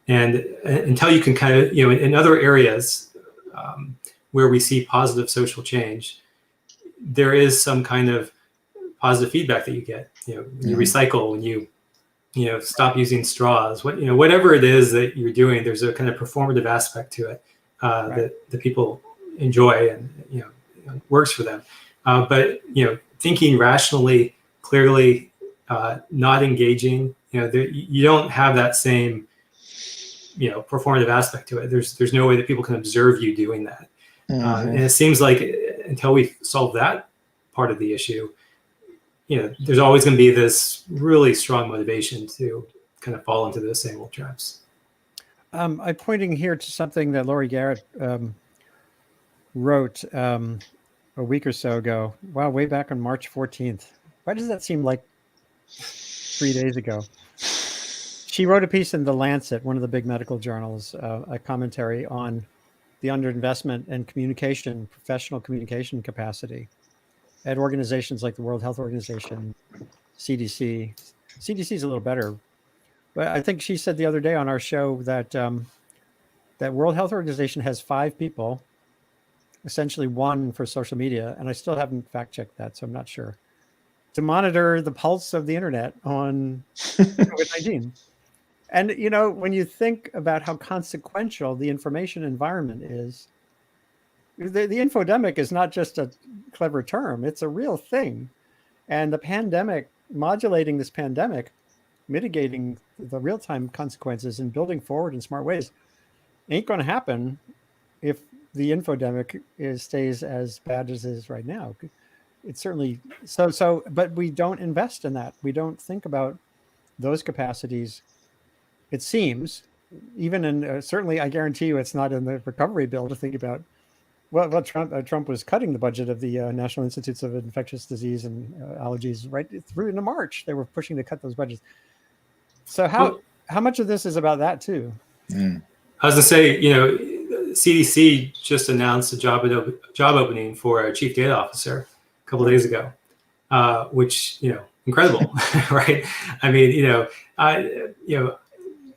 And until you can kind of, you know, in other areas where we see positive social change, there is some kind of positive feedback that you get. You know, when you recycle, when you stop using straws, whatever it is that you're doing, there's a kind of performative aspect to it that people enjoy, and works for them. But thinking rationally, clearly, not engaging, you don't have that same performative aspect to it. There's no way that people can observe you doing that. And it seems like until we solve that part of the issue, there's always going to be this really strong motivation to kind of fall into those same old traps. I'm pointing here to something that Laurie Garrett wrote a week or so ago. Wow, way back on March 14th. Why does that seem like 3 days ago? She wrote a piece in The Lancet, one of the big medical journals, a commentary on the underinvestment in communication, professional communication capacity at organizations like the World Health Organization, CDC. CDC is a little better, But I think she said the other day on our show that that World Health Organization has 5 people, essentially 1 for social media, and I still haven't fact checked that, so I'm not sure, to monitor the pulse of the internet on COVID-19. And when you think about how consequential the information environment is, the infodemic is not just a clever term; it's a real thing. And the pandemic, modulating this pandemic, mitigating the real-time consequences and building forward in smart ways, ain't going to happen if the infodemic stays as bad as it is right now. It's certainly so, but we don't invest in that. We don't think about those capacities. It seems, even in certainly, I guarantee you, it's not in the recovery bill to think about. Well, Trump was cutting the budget of the National Institutes of Infectious Disease and Allergies right through into March. They were pushing to cut those budgets. So how much of this is about that too? Mm. I was going to say, CDC just announced a job opening for a chief data officer a couple of days ago, which incredible, right? I mean,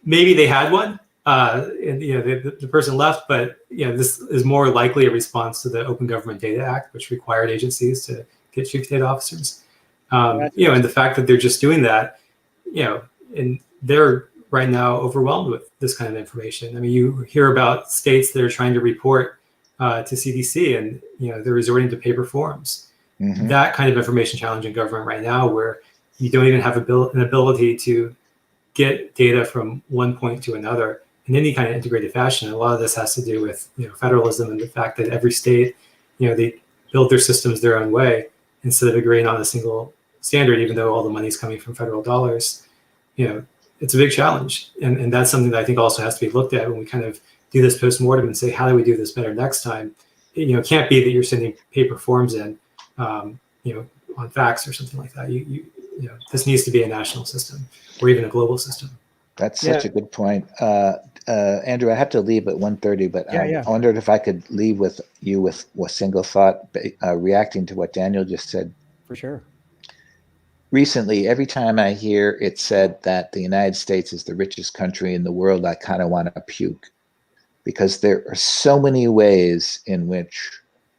maybe they had one, and the person left, but this is more likely a response to the Open Government Data Act, which required agencies to get chief data officers. And the fact that they're just doing that, and they're right now overwhelmed with this kind of information. I mean, you hear about states that are trying to report to CDC, and they're resorting to paper forms. Mm-hmm. That kind of information challenge in government right now, where you don't even have an ability to get data from one point to another in any kind of integrated fashion. And a lot of this has to do with federalism and the fact that every state, they build their systems their own way instead of agreeing on a single standard, even though all the money is coming from federal dollars. It's a big challenge, and that's something that I think also has to be looked at when we kind of do this postmortem and say, how do we do this better next time? It can't be that you're sending paper forms in, on fax or something like that. This needs to be a national system or even a global system. That's such a good point. Andrew, I have to leave at 1:30, but I wondered if I could leave with you with a single thought, reacting to what Daniel just said. For sure. Recently, every time I hear it said that the United States is the richest country in the world, I kind of want to puke, because there are so many ways in which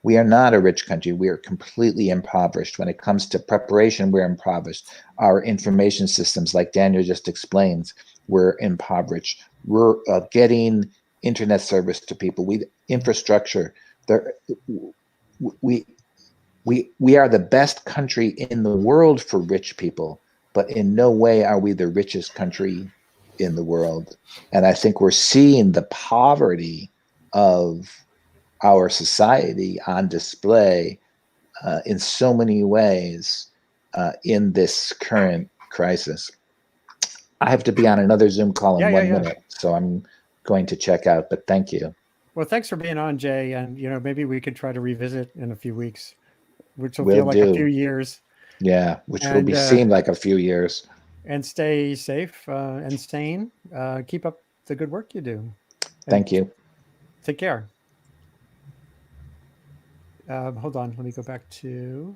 we are not a rich country. We are completely impoverished. When it comes to preparation, we're impoverished. Our information systems, like Daniel just explains, we're impoverished. We're getting internet service to people. Infrastructure. We are the best country in the world for rich people, but in no way are we the richest country in the world. And I think we're seeing the poverty of our society on display in so many ways in this current crisis. I have to be on another Zoom call in 1 minute, so I'm going to check out, but thank you. Well, thanks for being on, Jay, and maybe we could try to revisit in a few weeks, which will feel like a few years. Yeah, which will be seem like a few years. And stay safe and sane. Keep up the good work you do. Thank you. Take care. Hold on, let me go back to.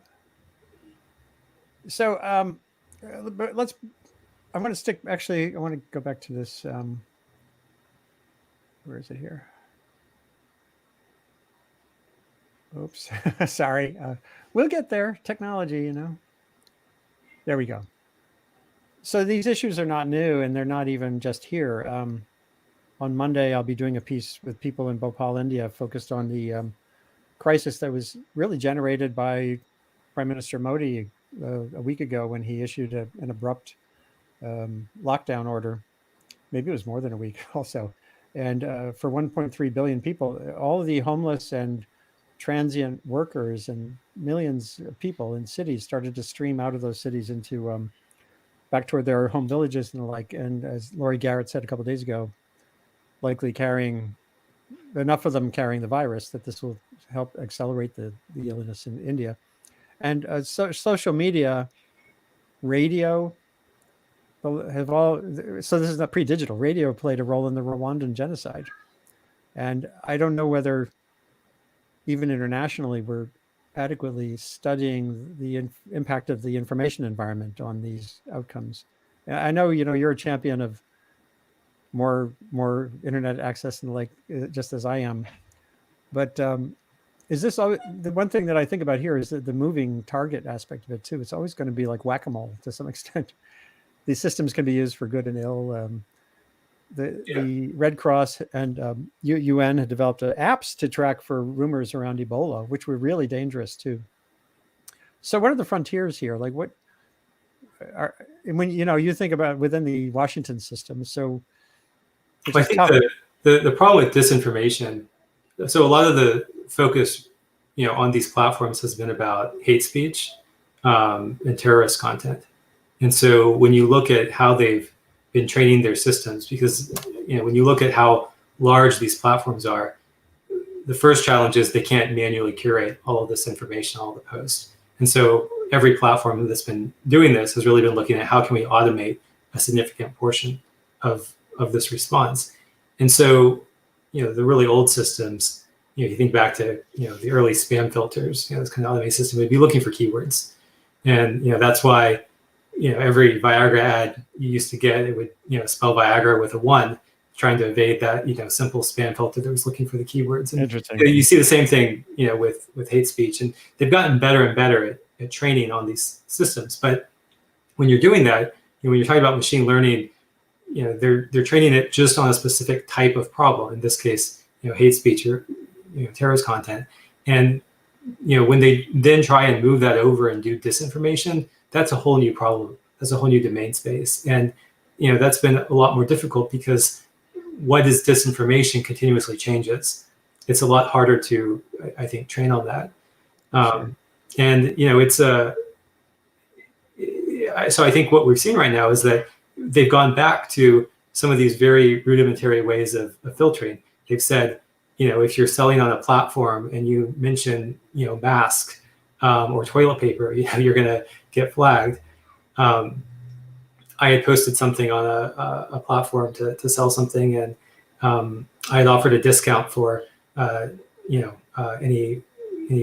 So I want to go back to this. Where is it here? Oops, sorry. We'll get there. Technology, There we go. So these issues are not new, and they're not even just here. On Monday, I'll be doing a piece with people in Bhopal, India, focused on the crisis that was really generated by Prime Minister Modi a week ago when he issued an abrupt lockdown order. Maybe it was more than a week also. And for 1.3 billion people, all of the homeless and transient workers and millions of people in cities started to stream out of those cities into back toward their home villages and the like. And as Laurie Garrett said a couple of days ago, likely carrying enough of them carrying the virus that this will help accelerate the illness in India. And social media, radio have all. So this is not pre-digital. Radio played a role in the Rwandan genocide, and I don't know whether even internationally we're adequately studying the impact of the information environment on these outcomes. I know you're a champion of more internet access and the like, just as I am. But is this the one thing that I think about here is the moving target aspect of it too? It's always going to be like whack-a-mole to some extent. These systems can be used for good and ill. The Red Cross and UN had developed apps to track for rumors around Ebola, which were really dangerous too. So what are the frontiers here? Like what are, when you think about within the Washington system? So I think the problem with disinformation. So a lot of the focus, on these platforms has been about hate speech and terrorist content. And so when you look at how they've been training their systems, because when you look at how large these platforms are, the first challenge is they can't manually curate all of this information, all the posts. And so every platform that's been doing this has really been looking at how can we automate a significant portion of this response. And so, the really old systems, you think back to, the early spam filters, this kind of automated system would be looking for keywords. And, that's why, every Viagra ad you used to get, it would, spell Viagra with a 1, trying to evade that, simple spam filter that was looking for the keywords. And interesting. You see the same thing, with hate speech, and they've gotten better and better at training on these systems. But when you're doing that, when you're talking about machine learning, they're training it just on a specific type of problem. In this case, hate speech or terrorist content. And when they then try and move that over and do disinformation, that's a whole new problem. That's a whole new domain space. And that's been a lot more difficult because what is disinformation continuously changes. It's a lot harder to, I think, train on that. Sure. And it's so I think what we're seeing right now is that they've gone back to some of these very rudimentary ways of filtering. They've said, if you're selling on a platform and you mention, mask or toilet paper, you're going to get flagged. I had posted something on a platform to sell something, and I had offered a discount for, any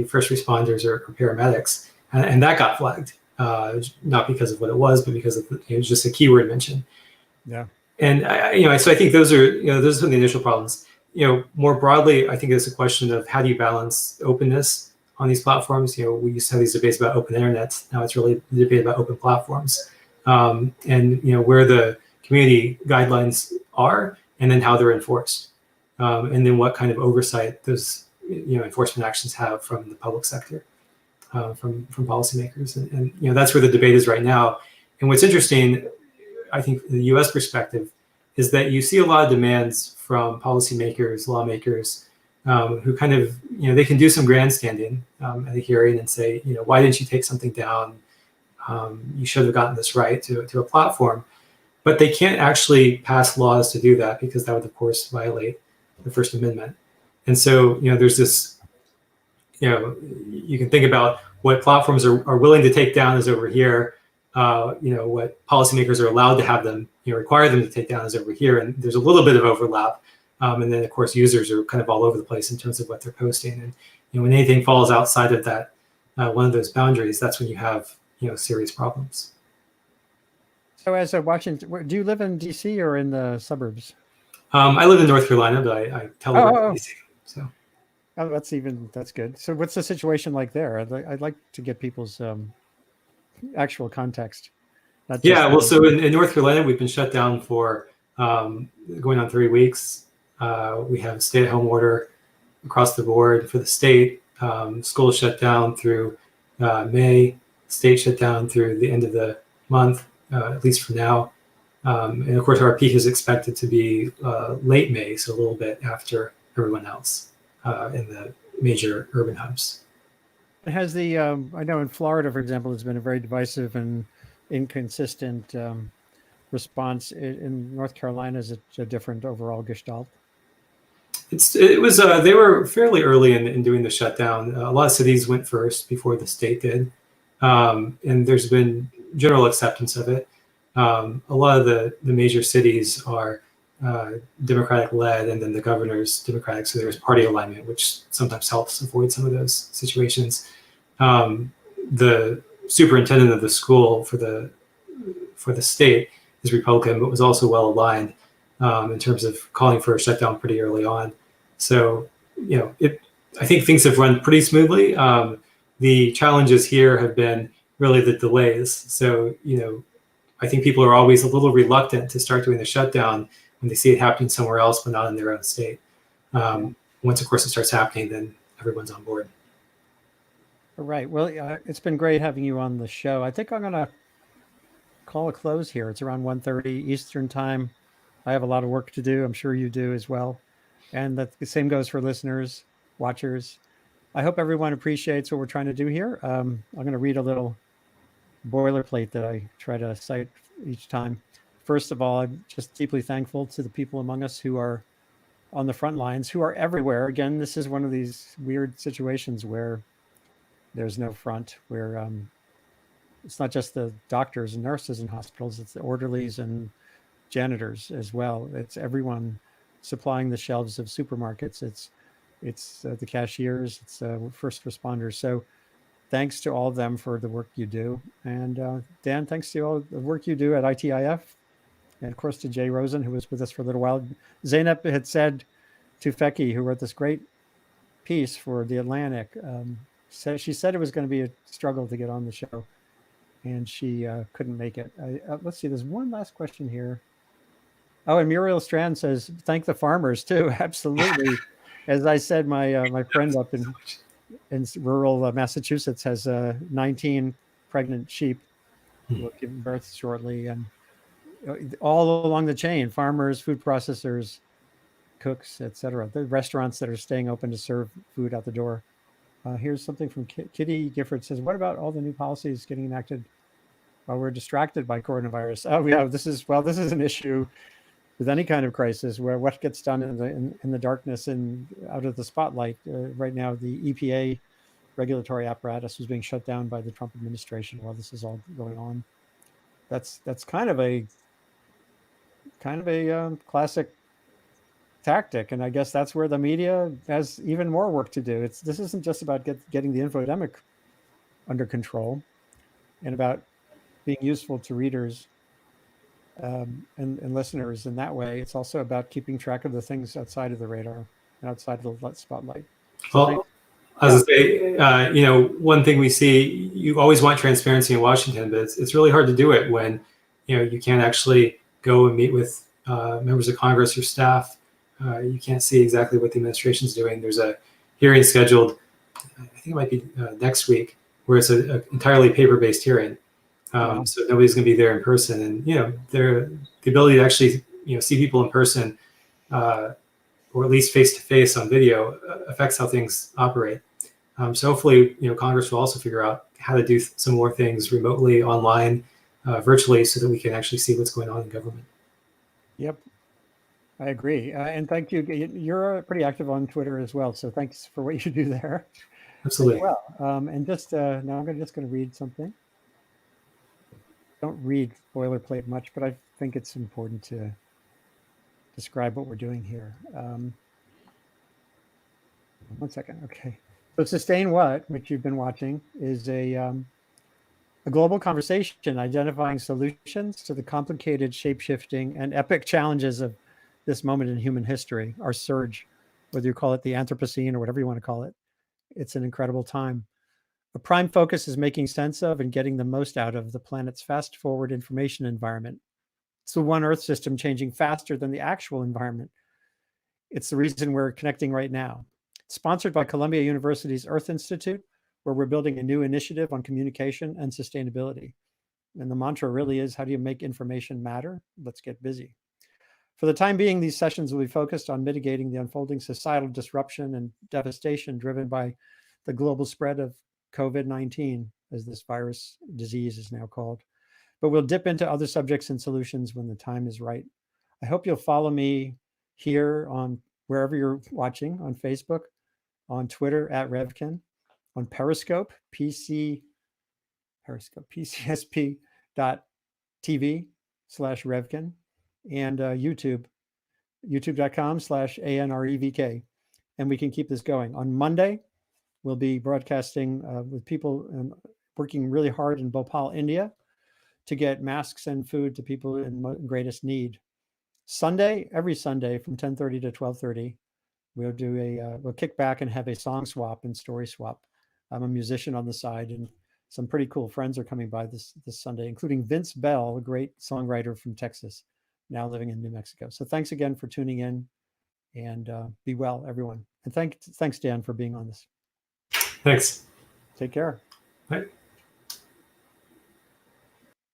first responders or paramedics, and that got flagged. Not because of what it was, but because it was just a keyword mention. Yeah. And so I think those are those are some of the initial problems. More broadly, I think it's a question of how do you balance openness on these platforms. We used to have these debates about open internet. Now it's really the debate about open platforms, and where the community guidelines are, and then how they're enforced, and then what kind of oversight those enforcement actions have from the public sector. From policymakers, and that's where the debate is right now. And what's interesting, I think, from the U.S. perspective, is that you see a lot of demands from policymakers, lawmakers, who kind of they can do some grandstanding at a hearing and say, why didn't you take something down? You should have gotten this right to a platform, but they can't actually pass laws to do that because that would, of course, violate the First Amendment. And so there's this. You can think about what platforms are willing to take down is over here. What policymakers are allowed to have them, require them to take down is over here. And there's a little bit of overlap. And then, of course, users are kind of all over the place in terms of what they're posting. And when anything falls outside of that, one of those boundaries, that's when you have, serious problems. So as a Washington, do you live in DC or in the suburbs? I live in North Carolina, but I telework in DC. So. Oh, that's good. So what's the situation like there? I'd like to get people's actual context. So in North Carolina, we've been shut down for going on 3 weeks. We have a stay-at-home order across the board for the state. School shut down through May. State shut down through the end of the month, at least for now. And of course, our peak is expected to be late May, so a little bit after everyone else. In the major urban hubs. Has I know in Florida, for example, it's been a very divisive and inconsistent response. In North Carolina, is it a different overall gestalt? It was they were fairly early in doing the shutdown. A lot of cities went first before the state did, and there's been general acceptance of it. A lot of the major cities are Democratic led, and then the governor's Democratic, so there's party alignment, which sometimes helps avoid some of those situations. The superintendent of the school for the state is Republican, but was also well aligned in terms of calling for a shutdown pretty early on. So, I think things have run pretty smoothly. The challenges here have been really the delays. So, I think people are always a little reluctant to start doing the shutdown when they see it happening somewhere else, but not in their own state. Once, of course, it starts happening, then everyone's on board. All right. Well, it's been great having you on the show. I think I'm going to call a close here. It's around 1:30 Eastern time. I have a lot of work to do. I'm sure you do as well. And that the same goes for listeners, watchers. I hope everyone appreciates what we're trying to do here. I'm going to read a little boilerplate that I try to cite each time. First of all, I'm just deeply thankful to the people among us who are on the front lines, who are everywhere. Again, this is one of these weird situations where there's no front, where it's not just the doctors and nurses in hospitals, it's the orderlies and janitors as well. It's everyone supplying the shelves of supermarkets. It's the cashiers, it's first responders. So thanks to all of them for the work you do. And Dan, thanks to all the work you do at ITIF. And of course to Jay Rosen, who was with us for a little while. Zeynep had said, Tufecki, who wrote this great piece for The Atlantic, she said it was going to be a struggle to get on the show, and she couldn't make it. Let's see, there's one last question here. Oh, and Muriel Strand says, thank the farmers too. Absolutely. As I said, my friend up in rural Massachusetts has 19 pregnant sheep who will give birth shortly. And all along the chain, farmers, food processors, cooks, etc. The restaurants that are staying open to serve food out the door. Here's something from Kitty Gifford says, what about all the new policies getting enacted while we're distracted by coronavirus? Oh yeah, this is an issue with any kind of crisis where what gets done in the darkness and out of the spotlight. Right now, the EPA regulatory apparatus was being shut down by the Trump administration while this is all going on. That's kind of a classic tactic, and I guess that's where the media has even more work to do. This isn't just about getting the infodemic under control and about being useful to readers and listeners in that way. It's also about keeping track of the things outside of the radar and outside of the spotlight. Well, as I say, one thing we see, you always want transparency in Washington, but it's really hard to do it when you can't actually go and meet with members of Congress or staff. You can't see exactly what the administration's doing. There's a hearing scheduled, I think it might be next week, where it's an entirely paper-based hearing. So nobody's going to be there in person, and the ability to actually see people in person, or at least face to face on video, affects how things operate. So hopefully, Congress will also figure out how to do some more things remotely, online, virtually, so that we can actually see what's going on in government. Yep, I agree, and thank you. You're pretty active on Twitter as well, so thanks for what you do there. Absolutely. Well, and just now I'm just going to read something. Don't read boilerplate much, but I think it's important to describe what we're doing here. One second. Okay. So Sustain What, which you've been watching, is a global conversation identifying solutions to the complicated, shape-shifting, and epic challenges of this moment in human history, our surge, whether you call it the Anthropocene or whatever you want to call it. It's an incredible time. A prime focus is making sense of and getting the most out of the planet's fast-forward information environment. It's the one Earth system changing faster than the actual environment. It's the reason we're connecting right now. It's sponsored by Columbia University's Earth Institute, where we're building a new initiative on communication and sustainability. And the mantra really is, how do you make information matter? Let's get busy. For the time being, these sessions will be focused on mitigating the unfolding societal disruption and devastation driven by the global spread of COVID-19, as this virus disease is now called. But we'll dip into other subjects and solutions when the time is right. I hope you'll follow me here on wherever you're watching, on Facebook, on Twitter at Revkin, on Periscope, PCSP.TV/Revkin, and YouTube, youtube.com/ANREVK. And we can keep this going. On Monday, we'll be broadcasting with people working really hard in Bhopal, India, to get masks and food to people in greatest need. Sunday, every Sunday from 10:30 to 12:30, we'll kick back and have a song swap and story swap. I'm a musician on the side, and some pretty cool friends are coming by this Sunday, including Vince Bell, a great songwriter from Texas, now living in New Mexico. So thanks again for tuning in, and be well, everyone. And thanks, Dan, for being on this. Thanks. Take care. Bye.